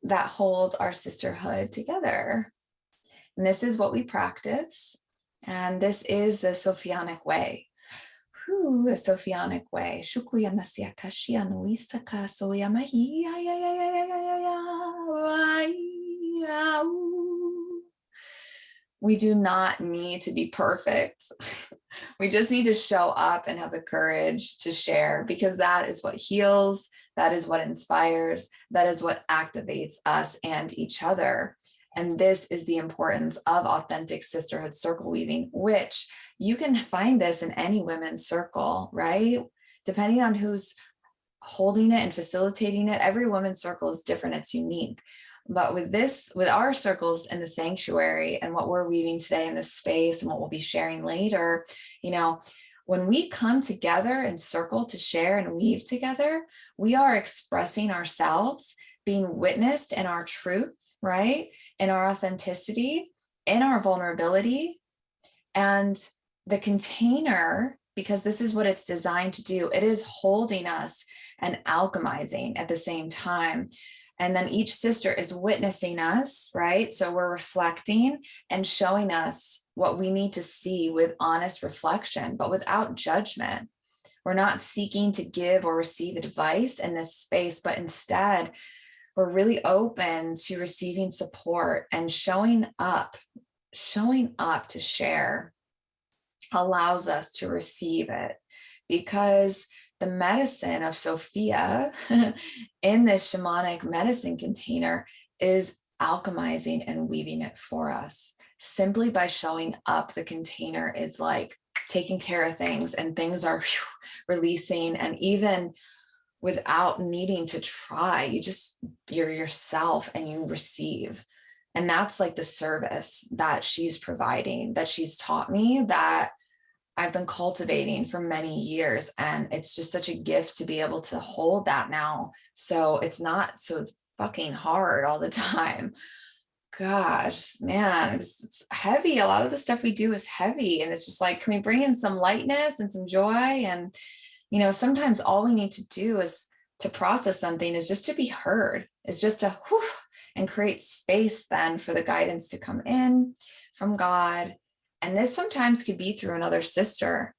that holds our sisterhood together. And this is what we practice. And this is the Sophianic way. The Sophianic way. We do not need to be perfect. We just need to show up and have the courage to share, because that is what heals, that is what inspires, that is what activates us and each other. And this is the importance of authentic sisterhood circle weaving, which you can find this in any women's circle, right? Depending on who's holding it and facilitating it, every women's circle is different, it's unique. But with our circles in the sanctuary and what we're weaving today in this space and what we'll be sharing later, when we come together in circle to share and weave together, we are expressing ourselves, being witnessed in our truth, right? In our authenticity, in our vulnerability. And the container, because this is what it's designed to do, it is holding us and alchemizing at the same time. And then each sister is witnessing us, right? So we're reflecting and showing us what we need to see with honest reflection, but without judgment. We're not seeking to give or receive advice in this space, but instead, we're really open to receiving support and showing up to share allows us to receive it, because the medicine of Sophia in this shamanic medicine container is alchemizing and weaving it for us. Simply by showing up, the container is like taking care of things, and things are releasing. And even without needing to try, you're yourself and you receive. And that's like the service that she's providing, that she's taught me, that I've been cultivating for many years. And it's just such a gift to be able to hold that now. So it's not so fucking hard all the time. Gosh, man, it's heavy. A lot of the stuff we do is heavy. And it's just like, can we bring in some lightness and some joy? And, sometimes all we need to do is to process something is just to be heard, is just to and create space then for the guidance to come in from God And this sometimes could be through another sister.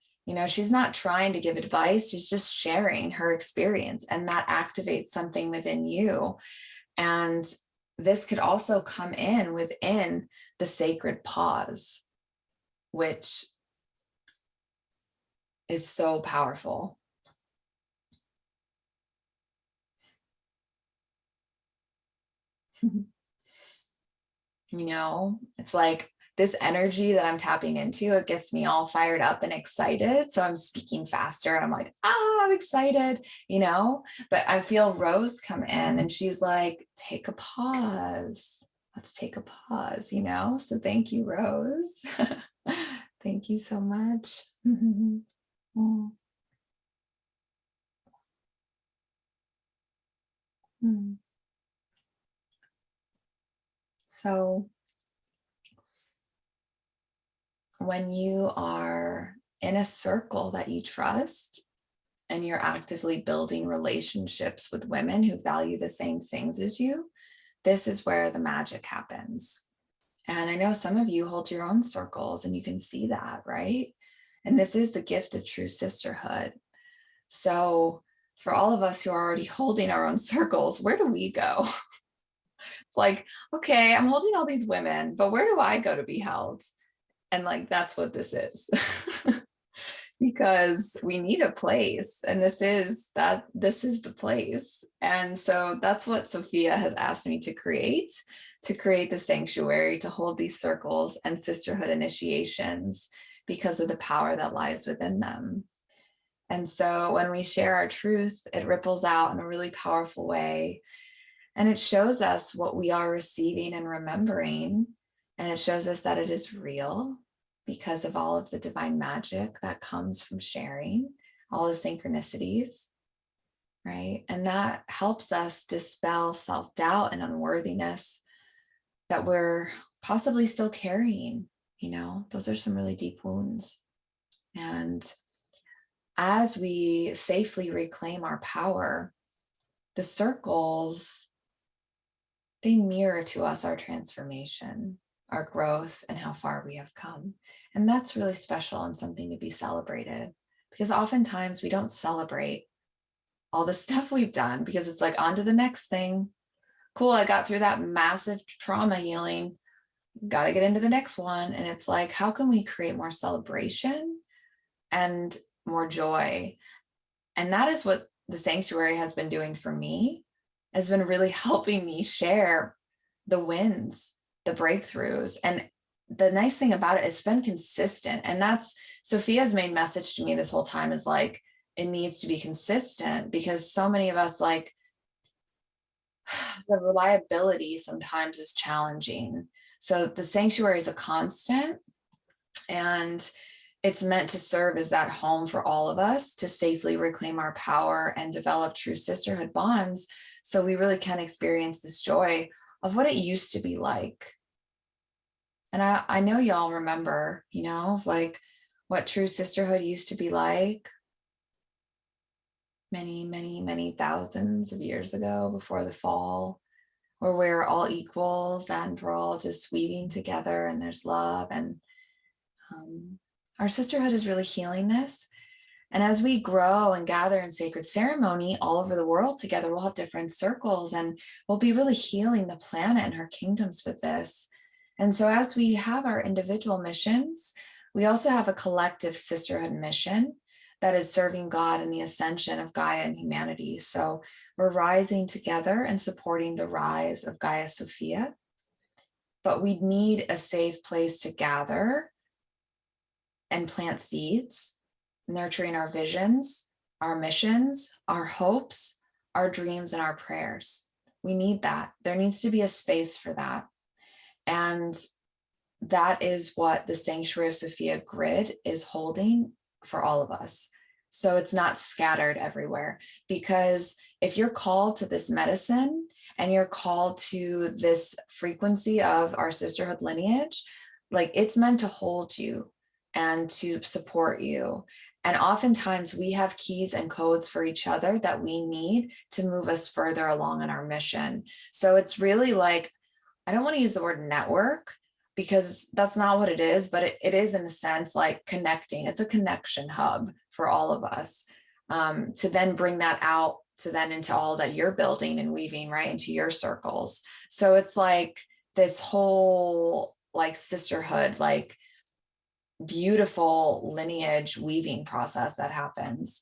She's not trying to give advice, she's just sharing her experience, and that activates something within you. And this could also come in within the sacred pause, which is so powerful. It's like this energy that I'm tapping into, it gets me all fired up and excited. So I'm speaking faster and I'm like, I'm excited, but I feel Rose come in and she's like, take a pause. Let's take a pause, So thank you, Rose. Thank you so much. Oh. So when you are in a circle that you trust and you're actively building relationships with women who value the same things as you, this is where the magic happens. And I know some of you hold your own circles and you can see that, right? And this is the gift of true sisterhood. So for all of us who are already holding our own circles, where do we go? It's like, okay, I'm holding all these women, but where do I go to be held? And like, that's what this is. Because we need a place, and this is the place. And so that's what Sophia has asked me to create the sanctuary, to hold these circles and sisterhood initiations because of the power that lies within them. And so when we share our truth, it ripples out in a really powerful way, and it shows us what we are receiving and remembering, and it shows us that it is real, because of all of the divine magic that comes from sharing, all the synchronicities, right? And that helps us dispel self-doubt and unworthiness that we're possibly still carrying. Those are some really deep wounds. And as we safely reclaim our power, the circles, they mirror to us our transformation, our growth, and how far we have come. And that's really special and something to be celebrated, because oftentimes we don't celebrate all the stuff we've done because it's like, on to the next thing. Cool, I got through that massive trauma healing, got to get into the next one. And it's like, how can we create more celebration and more joy? And that is what the sanctuary has been doing for me, has been really helping me share the wins, the breakthroughs. And the nice thing about it, it's been consistent. And that's Sophia's main message to me this whole time, is like, it needs to be consistent, because so many of us, like, the reliability sometimes is challenging. So the sanctuary is a constant, and it's meant to serve as that home for all of us to safely reclaim our power and develop true sisterhood bonds, so we really can experience this joy of what it used to be like. And I know y'all remember, like what true sisterhood used to be like many, many, many thousands of years ago, before the fall, where we're all equals and we're all just weaving together and there's love. And our sisterhood is really healing this. And as we grow and gather in sacred ceremony all over the world together, we'll have different circles, and we'll be really healing the planet and her kingdoms with this. And so as we have our individual missions, we also have a collective sisterhood mission that is serving God and the ascension of Gaia and humanity. So we're rising together and supporting the rise of Gaia Sophia. But we need a safe place to gather and plant seeds, nurturing our visions, our missions, our hopes, our dreams, and our prayers. We need that. There needs to be a space for that. And that is what the Sanctuary of Sophia grid is holding for all of us. So it's not scattered everywhere, because if you're called to this medicine and you're called to this frequency of our sisterhood lineage, like, it's meant to hold you and to support you. And oftentimes we have keys and codes for each other that we need to move us further along in our mission. So it's really like, I don't want to use the word network, because that's not what it is, but it is in a sense like connecting. It's a connection hub for all of us, to then bring that out to then into all that you're building and weaving right into your circles. So it's like this whole like sisterhood, like beautiful lineage weaving process that happens.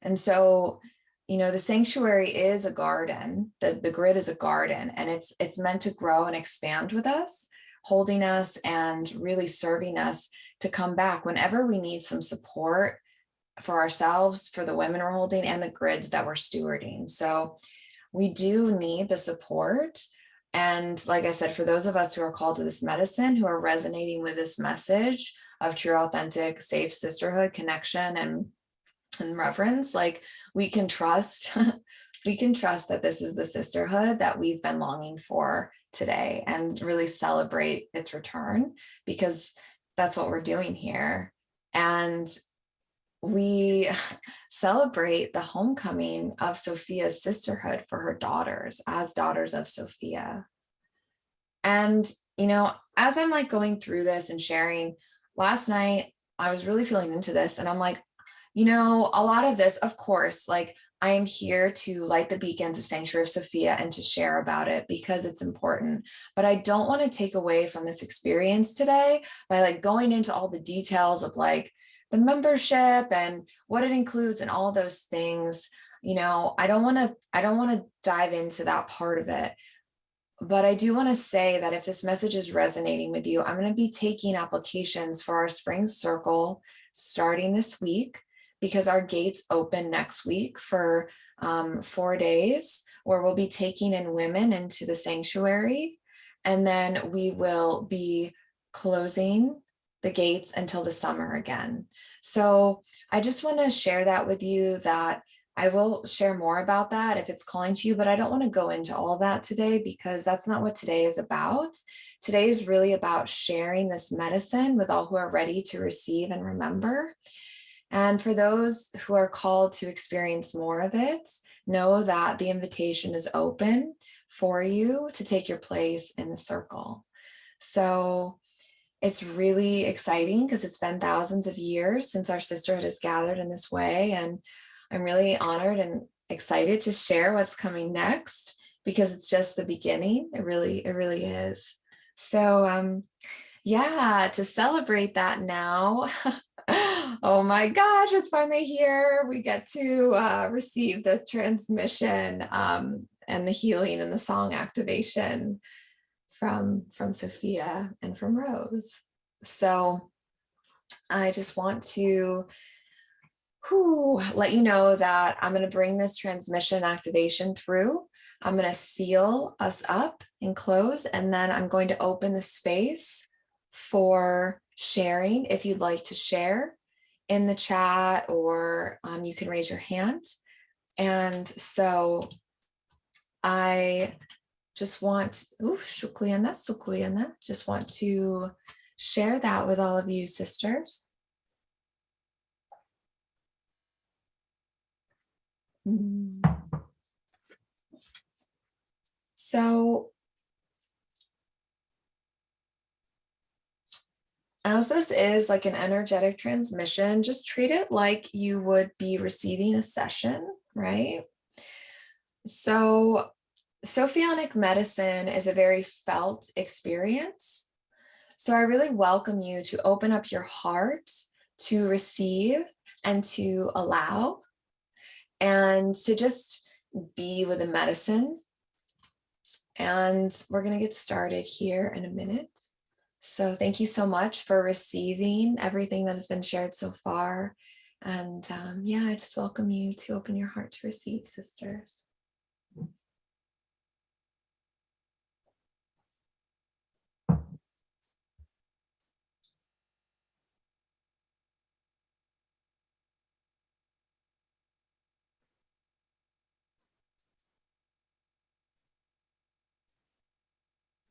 And so, the sanctuary is a garden. The grid is a garden, and it's meant to grow and expand with us, holding us and really serving us to come back whenever we need some support for ourselves, for the women we're holding, and the grids that we're stewarding. So we do need the support. And like I said, for those of us who are called to this medicine, who are resonating with this message of true, authentic, safe sisterhood, connection, and reverence, like we can trust, we can trust that this is the sisterhood that we've been longing for today, and really celebrate its return, because that's what we're doing here. And we celebrate the homecoming of Sophia's sisterhood for her daughters as daughters of Sophia. And, as I'm like going through this and sharing, last night, I was really feeling into this, and I'm like, a lot of this, of course, like I am here to light the beacons of Sanctuary of Sophia and to share about it because it's important. But I don't want to take away from this experience today by like going into all the details of like the membership and what it includes and all those things. I don't want to dive into that part of it. But I do want to say that if this message is resonating with you, I'm going to be taking applications for our spring circle starting this week, because our gates open next week for 4 days, where we'll be taking in women into the sanctuary. And then we will be closing the gates until the summer again. So I just want to share that with you, that I will share more about that if it's calling to you, but I don't want to go into all that today, because that's not what today is about. Today is really about sharing this medicine with all who are ready to receive and remember. And for those who are called to experience more of it, know that the invitation is open for you to take your place in the circle. So it's really exciting, because it's been thousands of years since our sisterhood has gathered in this way. And I'm really honored and excited to share what's coming next, because it's just the beginning. It really is. So to celebrate that now, oh my gosh, it's finally here. We get to receive the transmission and the healing and the song activation from Sophia and from Rose. So I just want to let you know that I'm going to bring this transmission activation through. I'm going to seal us up and close, and then I'm going to open the space for sharing. If you'd like to share in the chat, or you can raise your hand. And so I just want, Sukuyana, just want to share that with all of you sisters. So as this is like an energetic transmission, just treat it like you would be receiving a session, right? So Sophianic medicine is a very felt experience. So I really welcome you to open up your heart to receive and to allow, and to just be with the medicine. And we're going to get started here in a minute. So thank you so much for receiving everything that has been shared so far. And I just welcome you to open your heart to receive, sisters.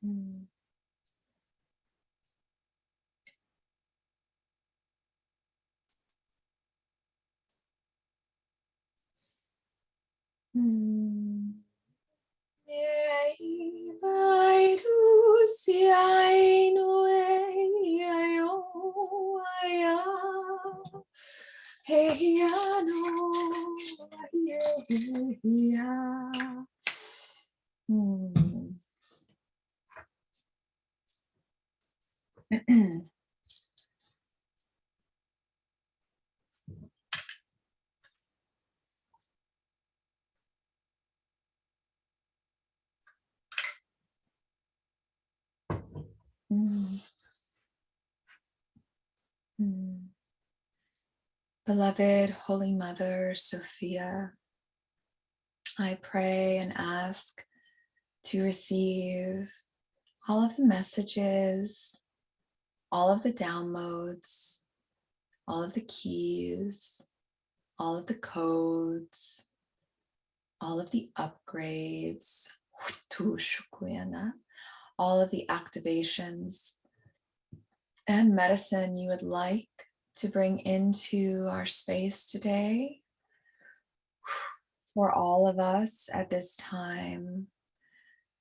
Mm. Mm. Ei, vai tu, se ai, no Hey, I know. Yeah. Beloved Holy Mother Sophia, I pray and ask to receive all of the messages, all of the downloads, all of the keys, all of the codes, all of the upgrades, all of the activations and medicine you would like to bring into our space today for all of us at this time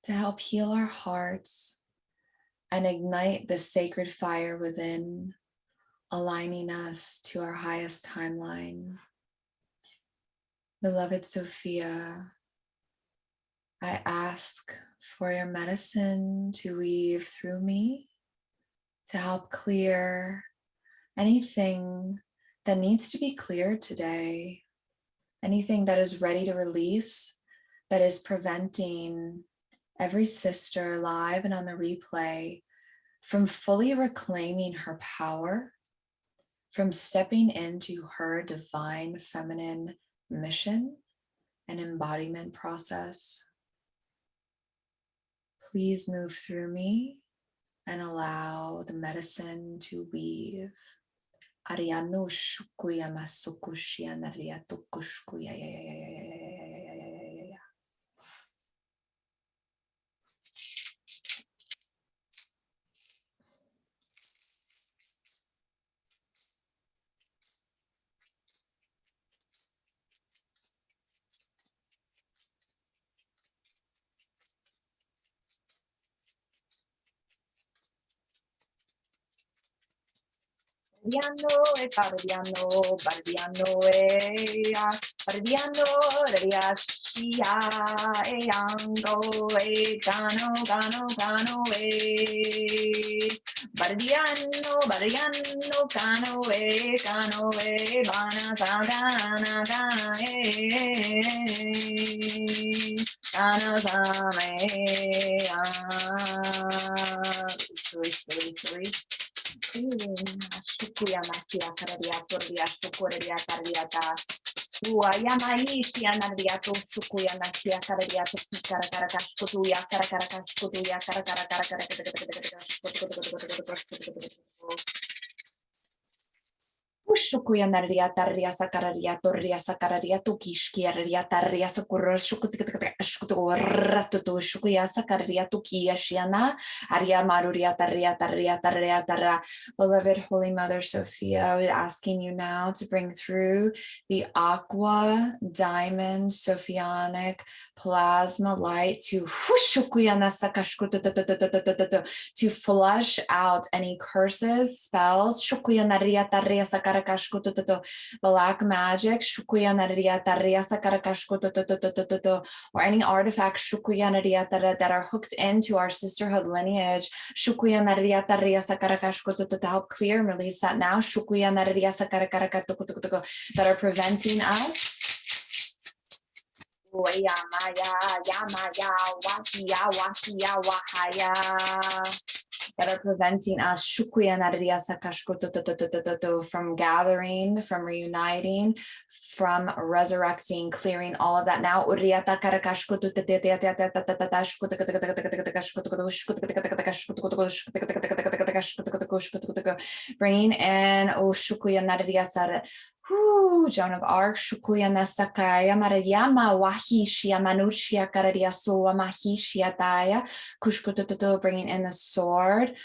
to help heal our hearts and ignite the sacred fire within, aligning us to our highest timeline. Beloved Sophia, I ask for your medicine to weave through me to help clear anything that needs to be cleared today, anything that is ready to release, that is preventing every sister live and on the replay from fully reclaiming her power, from stepping into her divine feminine mission and embodiment process. Please move through me and allow the medicine to weave. Ariano shukuya masukushia nariato kushkuya. Bardiano, Shukuya Makia Karadia Toria Shukuria Tariata. Uayamaishia Nadiato Shukuya Makia Karadia Karakaraka Skutuya Karakaraka Skutuya Shukuya Naria Taria Sakararia Toria Sakararia Tukishkia Taria Sakura Shukutu Shukuya Sakaria Tukia Shiana Aria Maruria Taria Tara. Beloved Holy Mother Sophia, we're asking you now to bring through the aqua diamond Sophianic plasma light to flush out any curses, spells, black magic, or any artifacts that are hooked into our sisterhood lineage, to help clear and release that now, that are preventing us. That are preventing us from gathering, from reuniting, from resurrecting, clearing all of that now. Bringing in Joan of Arc, Shukuya Nasakaya, Marayama, Wahishia, Manushia, Karadia, Soa, Mahishia, Daya, Kushkututu, bringing in the sword.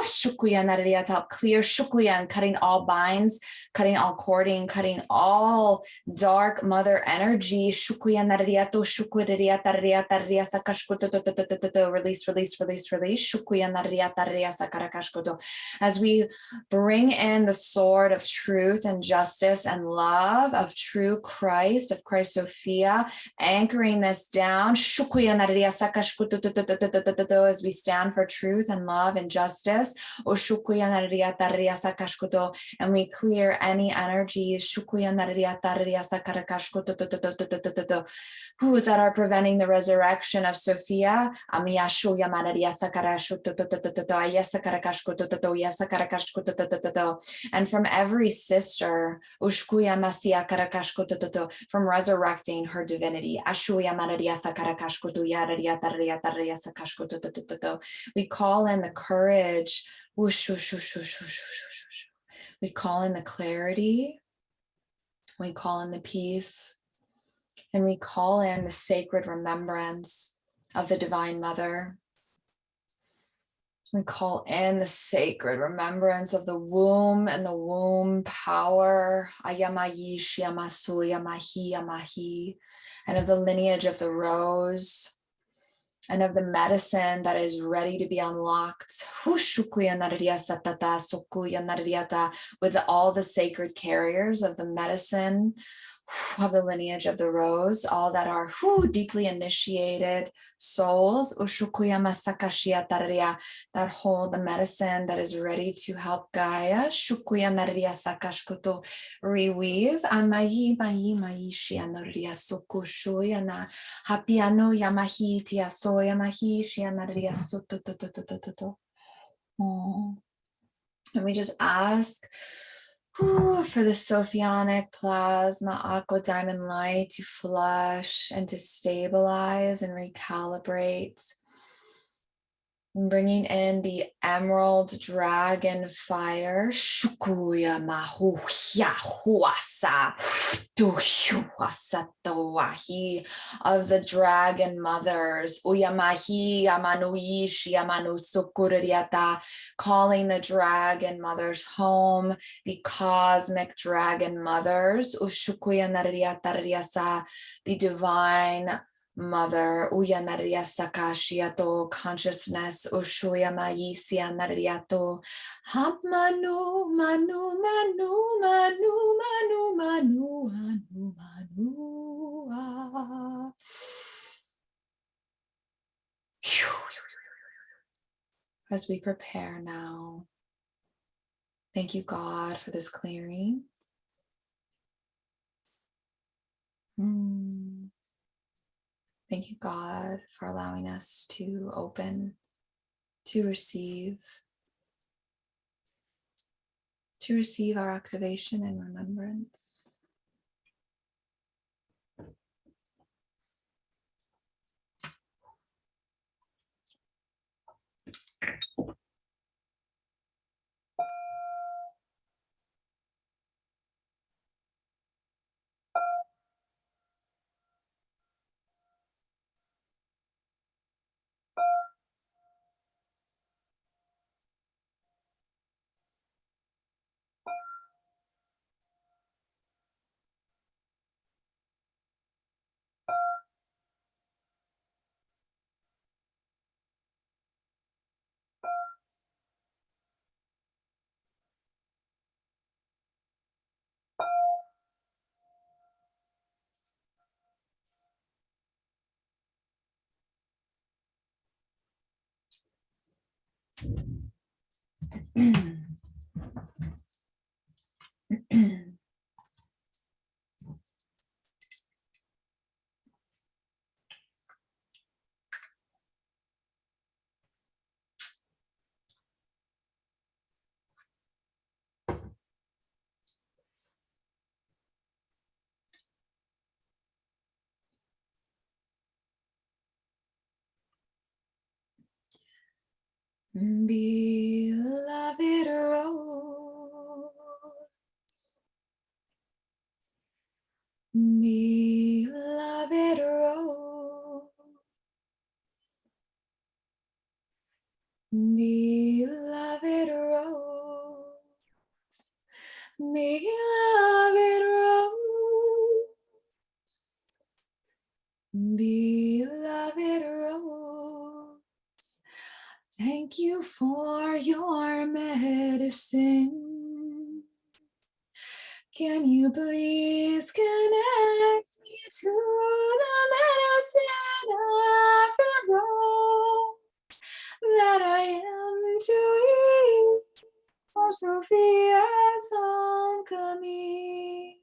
Shukuya Nararia to help clear Shukuya and cutting all binds, cutting all cording, cutting all dark mother energy. Shukuya Nararia to Shukuria Taria Taria Sakashkuto. Release, release, release, release. Shukuya Nararia Taria Sakarakashkuto. As we bring in the sword of truth and justice and love of true Christ, of Christ Sophia, anchoring this down as we stand for truth and love and justice, and we clear any energies that are preventing the resurrection of Sophia. And from every sister, from resurrecting her divinity. We call in the courage. We call in the clarity. We call in the peace. And we call in the sacred remembrance of the Divine Mother. We call in the sacred remembrance of the womb and the womb power, Ayamayi, Shiamasu, Yamahi, Yamahi, and of the lineage of the rose, and of the medicine that is ready to be unlocked, with all the sacred carriers of the medicine of the lineage of the rose, all that are deeply initiated souls, that hold the medicine that is ready to help Gaia, reweave, and we just ask for the Sophianic plasma aqua diamond light to flush and to stabilize and recalibrate. Bringing in the emerald dragon fire, Shukuya Mahuya Huasa Tuhuasatowahi of the dragon mothers, Uyamahi Yamanuishi Yamanu Sukuriata, calling the dragon mothers home, the cosmic dragon mothers, Ushukuya Nariata, the divine Mother, Uya Nariasakashiato, consciousness, Ushuya Maisia Nariato, Hamanu, Manu, Manu, Manu, Manu, Manu, Manu, Manu. As we prepare now, thank you, God, for this clearing. Thank you, God, for allowing us to open, to receive our activation and remembrance. Beloved rose, beloved rose, beloved beloved rose, beloved rose, thank you for your medicine. Can you please connect me to the medicine of the rose that I am to eat for Sophia's homecoming?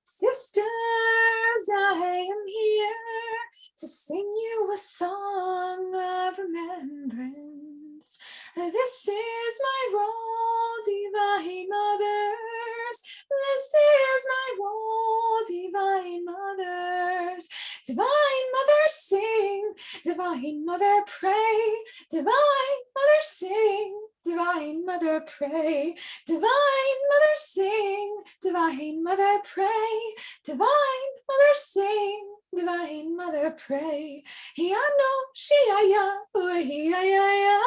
Sisters, I am here to sing you a song of remembrance. This is my role, Divine Mothers. This is my role, Divine Mothers. Divine Mother, sing. Divine Mother, pray. Divine Mother, sing. Divine Mother, pray. Divine Mother, sing. Divine Mother, pray. Divine Mother, sing. Divine Mother, pray. Hiano, shiaya, uhiaya.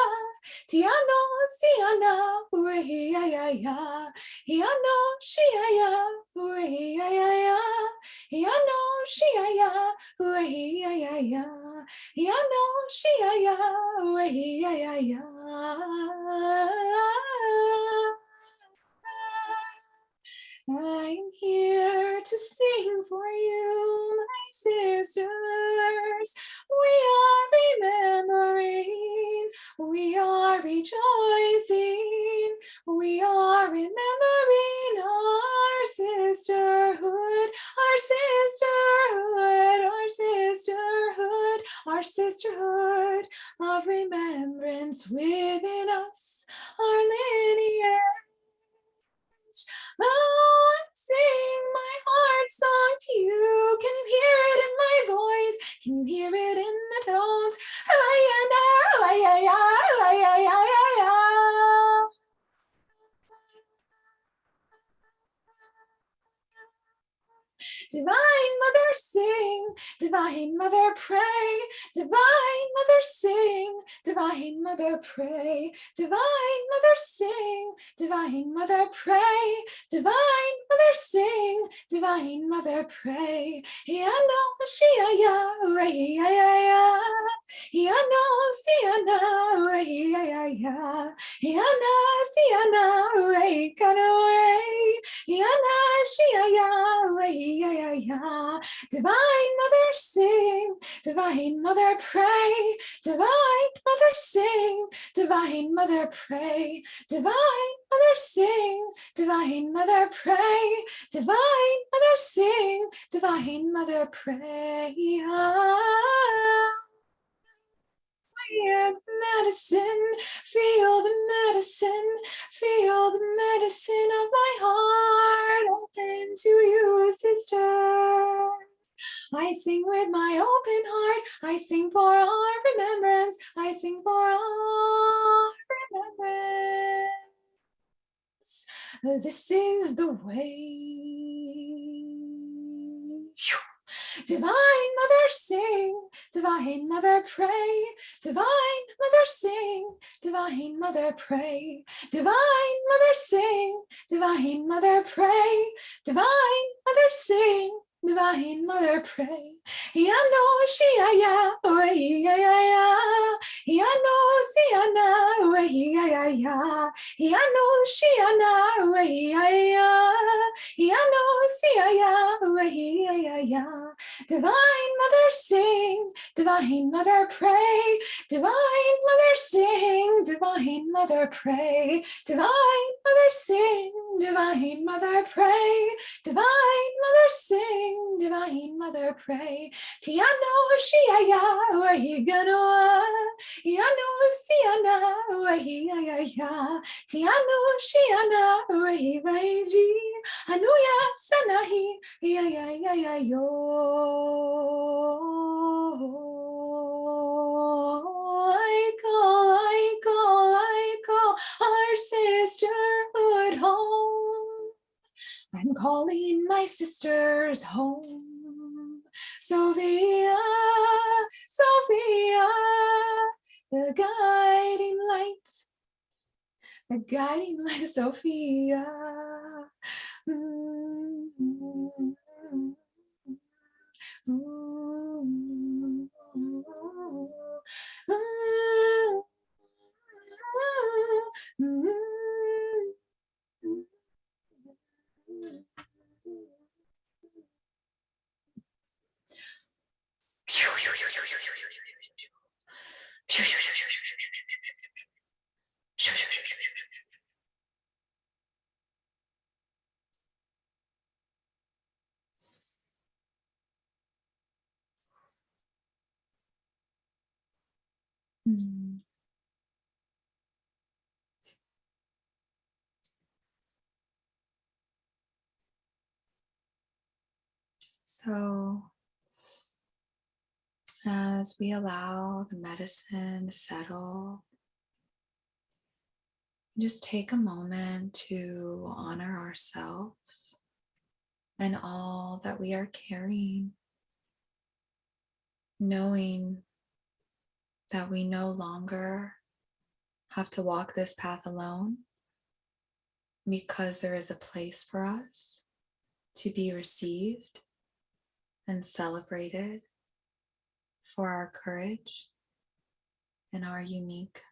Tiano, siana, uhiaya. Hiano, shiaya, uhiaya. Hiano, shiaya, uhiaya. Hiano, shiaya, uhiaya. I'm here to sing for you, my sisters. We are remembering, we are rejoicing, we are remembering our sisterhood, our sisterhood, our sisterhood, our sisterhood of remembrance within us, our lineage. Oh, I sing my heart song to you. Can you hear it in my voice? Can you hear it in the tones? Divine Mother, sing. Divine Mother, pray. Divine Mother, sing. Divine Mother, pray. Divine Mother, sing. Divine Mother, pray. Divine Mother, sing. Divine Mother, pray. Hiano, shiaya, uhiaya. Hiano, siana, uhiaya. Hiana, siana, uhikanaway. Hiana, shiaya, uhiaya. Divine Mother, sing. Divine Mother, pray. Divine Mother, sing. Divine Mother, pray. Divine Mother, sing. Divine Mother, pray. Divine Mother, sing. Divine Mother, pray. Hear the medicine, feel the medicine, feel the medicine of my heart open to you, sister. I sing with my open heart, I sing for our remembrance, I sing for our remembrance. This is the way. Divine Mother, sing. Divine Mother, pray. Divine Mother, sing. Divine Mother, pray. Divine Mother, sing. Divine Mother, pray. Divine Mother, sing. Divine Mother, pray. Hiano, shiaya, uhiaya. Hiano, siana, uhiaya. Hiano, shiana, uhiaya. Hiano, siaya, uhiaya. Divine Mother, sing. Divine Mother, pray. Divine Mother, sing. Divine Mother, pray. Divine Mother, sing. Divine Mother, pray. Divine Mother, sing. Divine Mother, pray. Tiano, shiaya, uahiganoa. Tiano, siana, uahiaya. Tiano, shiana, uahivaiji. Anuya, sanahi, ya yo. I call, calling my sisters home. Sophia, Sophia, the guiding light of Sophia. So, as we allow the medicine to settle, just take a moment to honor ourselves and all that we are carrying, knowing that we no longer have to walk this path alone, because there is a place for us to be received and celebrated for our courage and our unique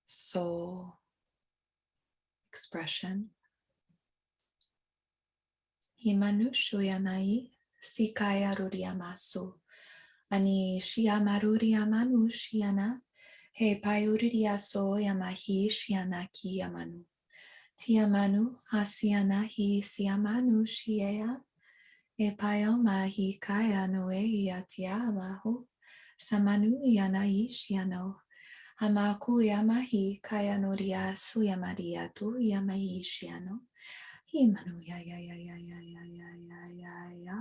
soul expression. Himanu shuyanai sikaya ruriamasu. Ani shiamaruri amanu shiana. He payuriya so yamahi shiana ki yamanu. Tiamanu hasiana hi siamanu shiea. E payoma hi kaya noe yatiamahu. Samanu yanai shiano. Hamaku yamahi kaya noria suyamaria tu yamahi shiano. Himanu ya ya ya ya ya ya ya ya ya ya.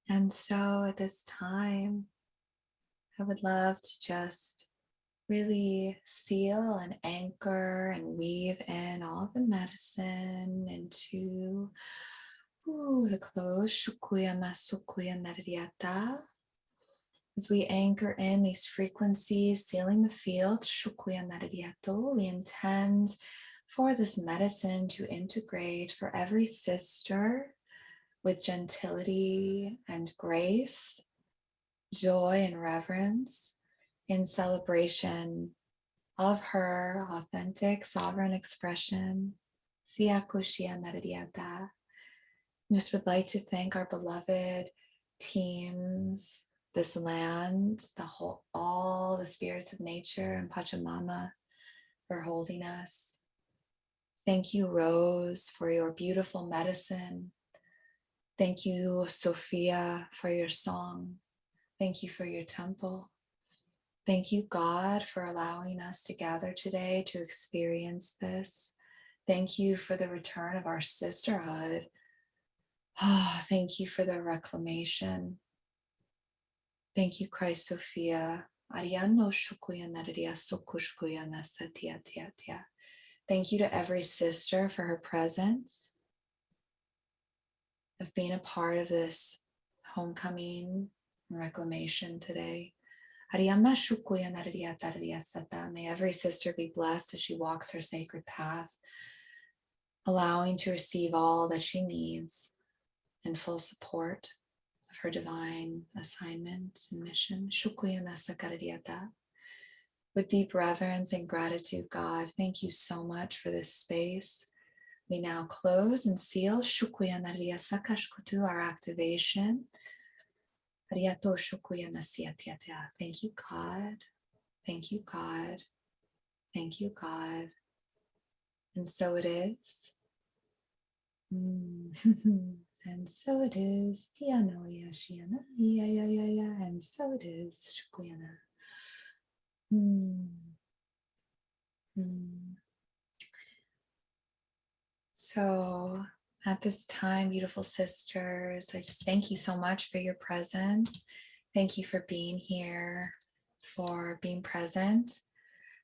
And so at this time, I would love to just really seal and anchor and weave in all of the medicine into the close. Shukuya masukuya nariata. As we anchor in these frequencies, sealing the field, shukuya nariato, we intend for this medicine to integrate for every sister with gentility and grace, joy and reverence, in celebration of her authentic sovereign expression. Just would like to thank our beloved teams, this land, all the spirits of nature and Pachamama for holding us. Thank you, Rose, for your beautiful medicine. Thank you, Sophia, for your song. Thank you for your temple. Thank you, God, for allowing us to gather today to experience this. Thank you for the return of our sisterhood. Thank you for the reclamation. Thank you, Christ Sophia. Thank you to every sister for her presence, of being a part of this homecoming and reclamation today. May every sister be blessed as she walks her sacred path, allowing to receive all that she needs in full support of her divine assignment and mission. With deep reverence and gratitude, God, thank you so much for this space. We now close and seal our activation. Thank you, God. Thank you, God. Thank you, God. And so it is. And so it is. And so it is. Mm. So at this time, beautiful sisters, I just thank you so much for your presence. Thank you for being here, for being present.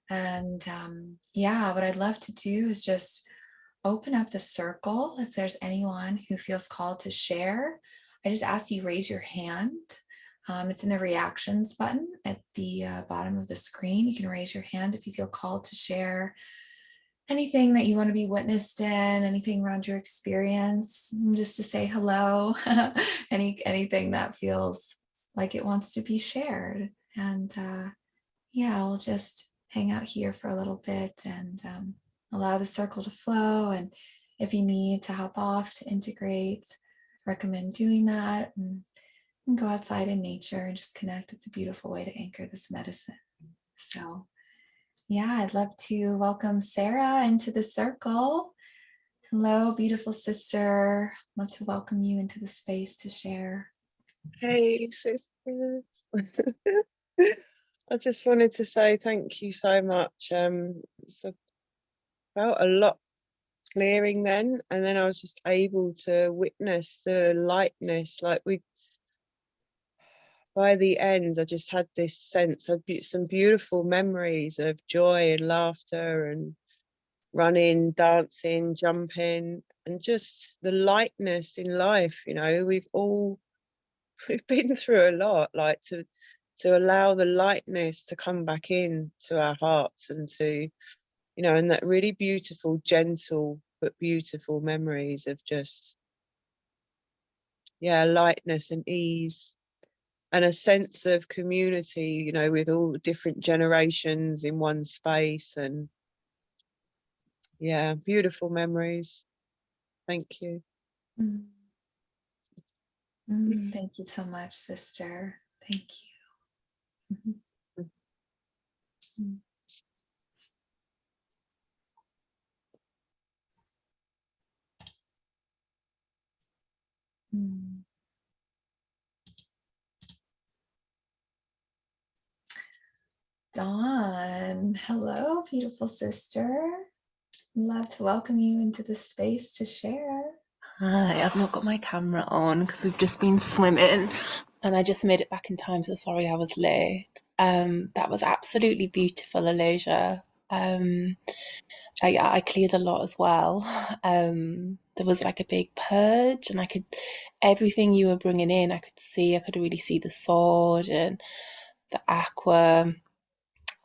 And yeah, what I'd love to do is just open up the circle. If there's anyone who feels called to share, I just ask you raise your hand. It's in the reactions button at the bottom of the screen. You can raise your hand if you feel called to share anything that you want to be witnessed in, anything around your experience, just to say hello, anything that feels like it wants to be shared. And yeah, we'll just hang out here for a little bit and allow the circle to flow. And if you need to hop off to integrate, recommend doing that and go outside in nature and just connect. It's a beautiful way to anchor this medicine. So yeah, I'd love to welcome Sarah into the circle. Hello, beautiful sister. Love to welcome you into the space to share. Hey, sisters. I just wanted to say thank you so much. So felt a lot clearing then, and then I was just able to witness the lightness. By the end, I just had this sense of some beautiful memories of joy and laughter and running, dancing, jumping, and just the lightness in life. We've been through a lot, like to allow the lightness to come back in to our hearts and to, and that really beautiful, gentle but beautiful memories of just, lightness and ease and a sense of community, with all the different generations in one space. And beautiful memories. Thank you. Thank you so much, sister. Thank you. Dawn, hello, beautiful sister. Love to welcome you into the space to share. Hi, I've not got my camera on because we've just been swimming and I just made it back in time, so sorry I was late. That was absolutely beautiful, Aloysia. I cleared a lot as well. There was like a big purge and everything you were bringing in, I could really see the sword and the aqua.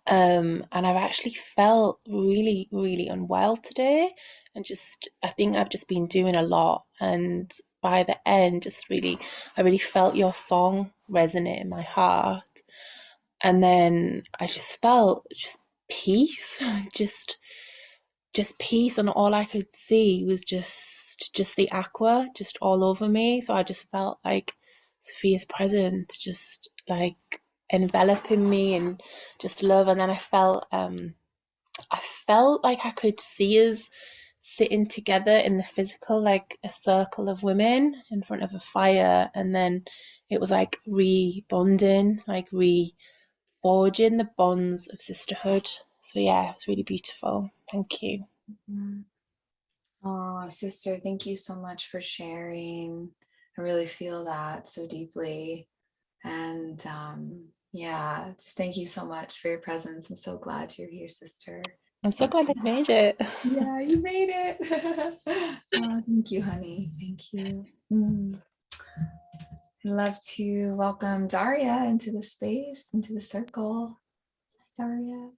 And I've actually felt really, really unwell today. And I think I've just been doing a lot. And by the end, I really felt your song resonate in my heart. And then I just felt just peace, just peace. And all I could see was just the aqua just all over me. So I just felt like Sophia's presence, just like enveloping me and just love. And then I felt like I could see us sitting together in the physical, like a circle of women in front of a fire. And then it was like re-bonding, like re-forging the bonds of sisterhood. So yeah, it's really beautiful. Thank you. Oh, sister, thank you so much for sharing. I really feel that so deeply. And yeah, just thank you so much for your presence. I'm so glad you're here, sister. I'm so glad I made it. Yeah, you made it. Oh, thank you, honey. Thank you. I'd love to welcome Daria into the space, into the circle. Hi, Daria.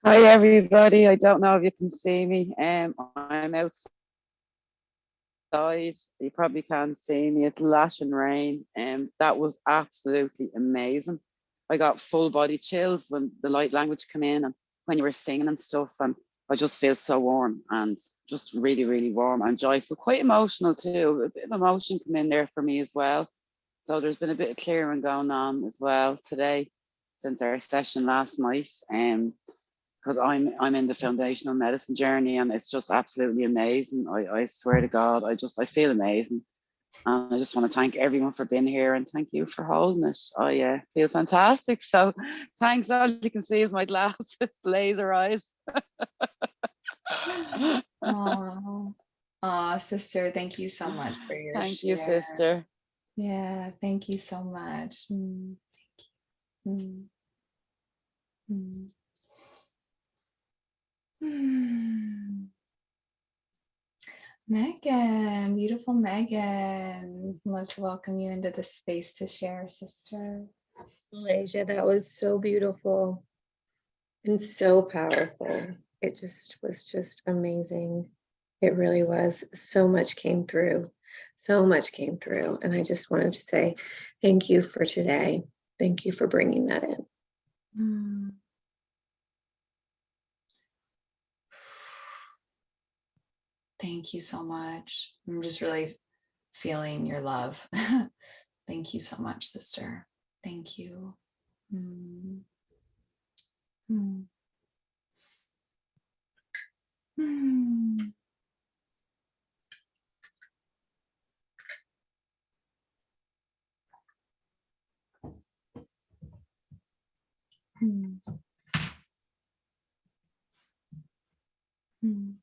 Hi everybody. I don't know if you can see me. I'm outside. You probably can't see me. It's lashing rain. That was absolutely amazing. I got full body chills when the light language came in and when you were singing and stuff. And I just feel so warm and just really, really warm and joyful. Quite emotional too. A bit of emotion come in there for me as well. So there's been a bit of clearing going on as well today since our session last night. Because I'm in the foundational medicine journey and it's just absolutely amazing. I swear to God, I feel amazing. And I just want to thank everyone for being here, and thank you for holding it. I feel fantastic. So thanks. All you can see is my glasses, laser eyes. Oh, sister, thank you so much for your Thank you, share. sister. Yeah, thank you so much. Thank you. Megan, beautiful Megan. I'd love to welcome you into the space to share, sister. Malaysia, that was so beautiful and so powerful. It just was just amazing. It really was. So much came through. So much came through. And I just wanted to say thank you for today. Thank you for bringing that in. Thank you so much. I'm just really feeling your love. Thank you so much, sister. Thank you. Mm. Mm. Mm. Mm. Mm.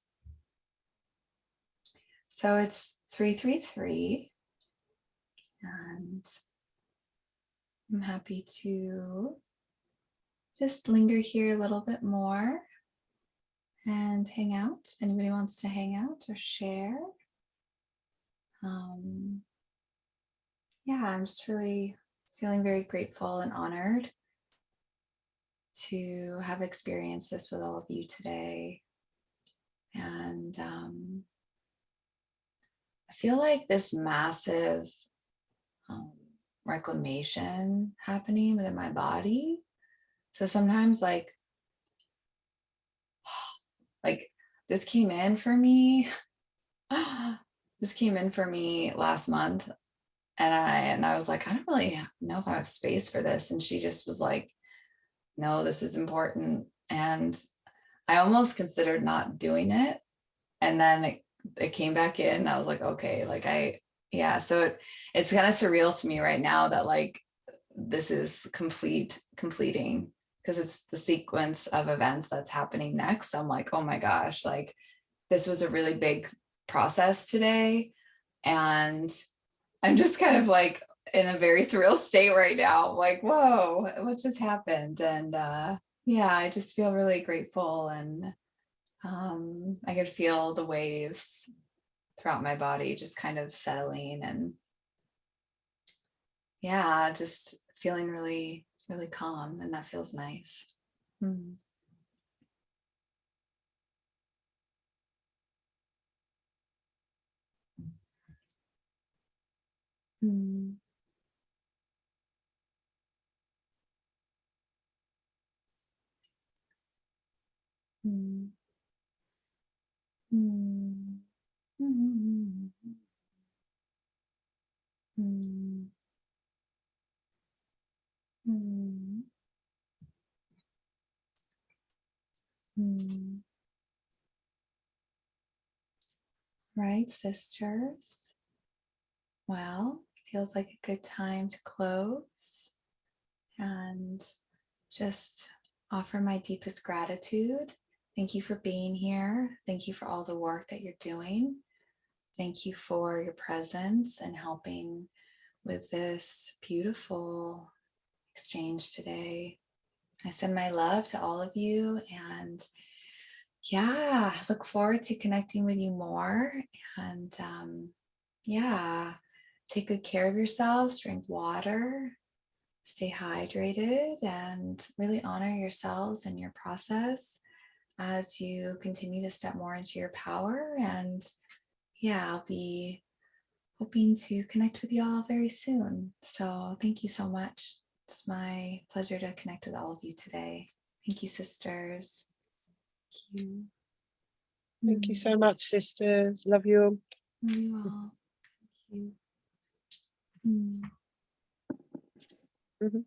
So it's 333, and I'm happy to just linger here a little bit more and hang out if anybody wants to hang out or share. Yeah, I'm just really feeling very grateful and honored to have experienced this with all of you today. And I feel like this massive reclamation happening within my body. So sometimes like this came in for me. This came in for me last month. And I was like, I don't really know if I have space for this. And she just was like, no, this is important. And I almost considered not doing it. And then it came back in. I was like, okay, so it's kind of surreal to me right now that like this is completing, because it's the sequence of events that's happening next. I'm like, oh my gosh, like this was a really big process today. And I'm just kind of like in a very surreal state right now. Like, whoa, what just happened? And yeah, I just feel really grateful, and I could feel the waves throughout my body just kind of settling, and yeah, just feeling really, really calm, and that feels nice. Mm. Mm. Mm. Mm. Mm. Mm. Mm. Mm. Right, sisters? Well, feels like a good time to close and just offer my deepest gratitude. Thank you for being here. Thank you for all the work that you're doing. Thank you for your presence and helping with this beautiful exchange today. I send my love to all of you, and yeah, look forward to connecting with you more. And yeah, take good care of yourselves, drink water, stay hydrated, and really honor yourselves and your process as you continue to step more into your power. And yeah, I'll be hoping to connect with you all very soon. So thank you so much. It's my pleasure to connect with all of you today. Thank you, sisters. Thank you. Thank you so much, sisters. Love you all. Love you all. Thank you. Mm. Mm-hmm.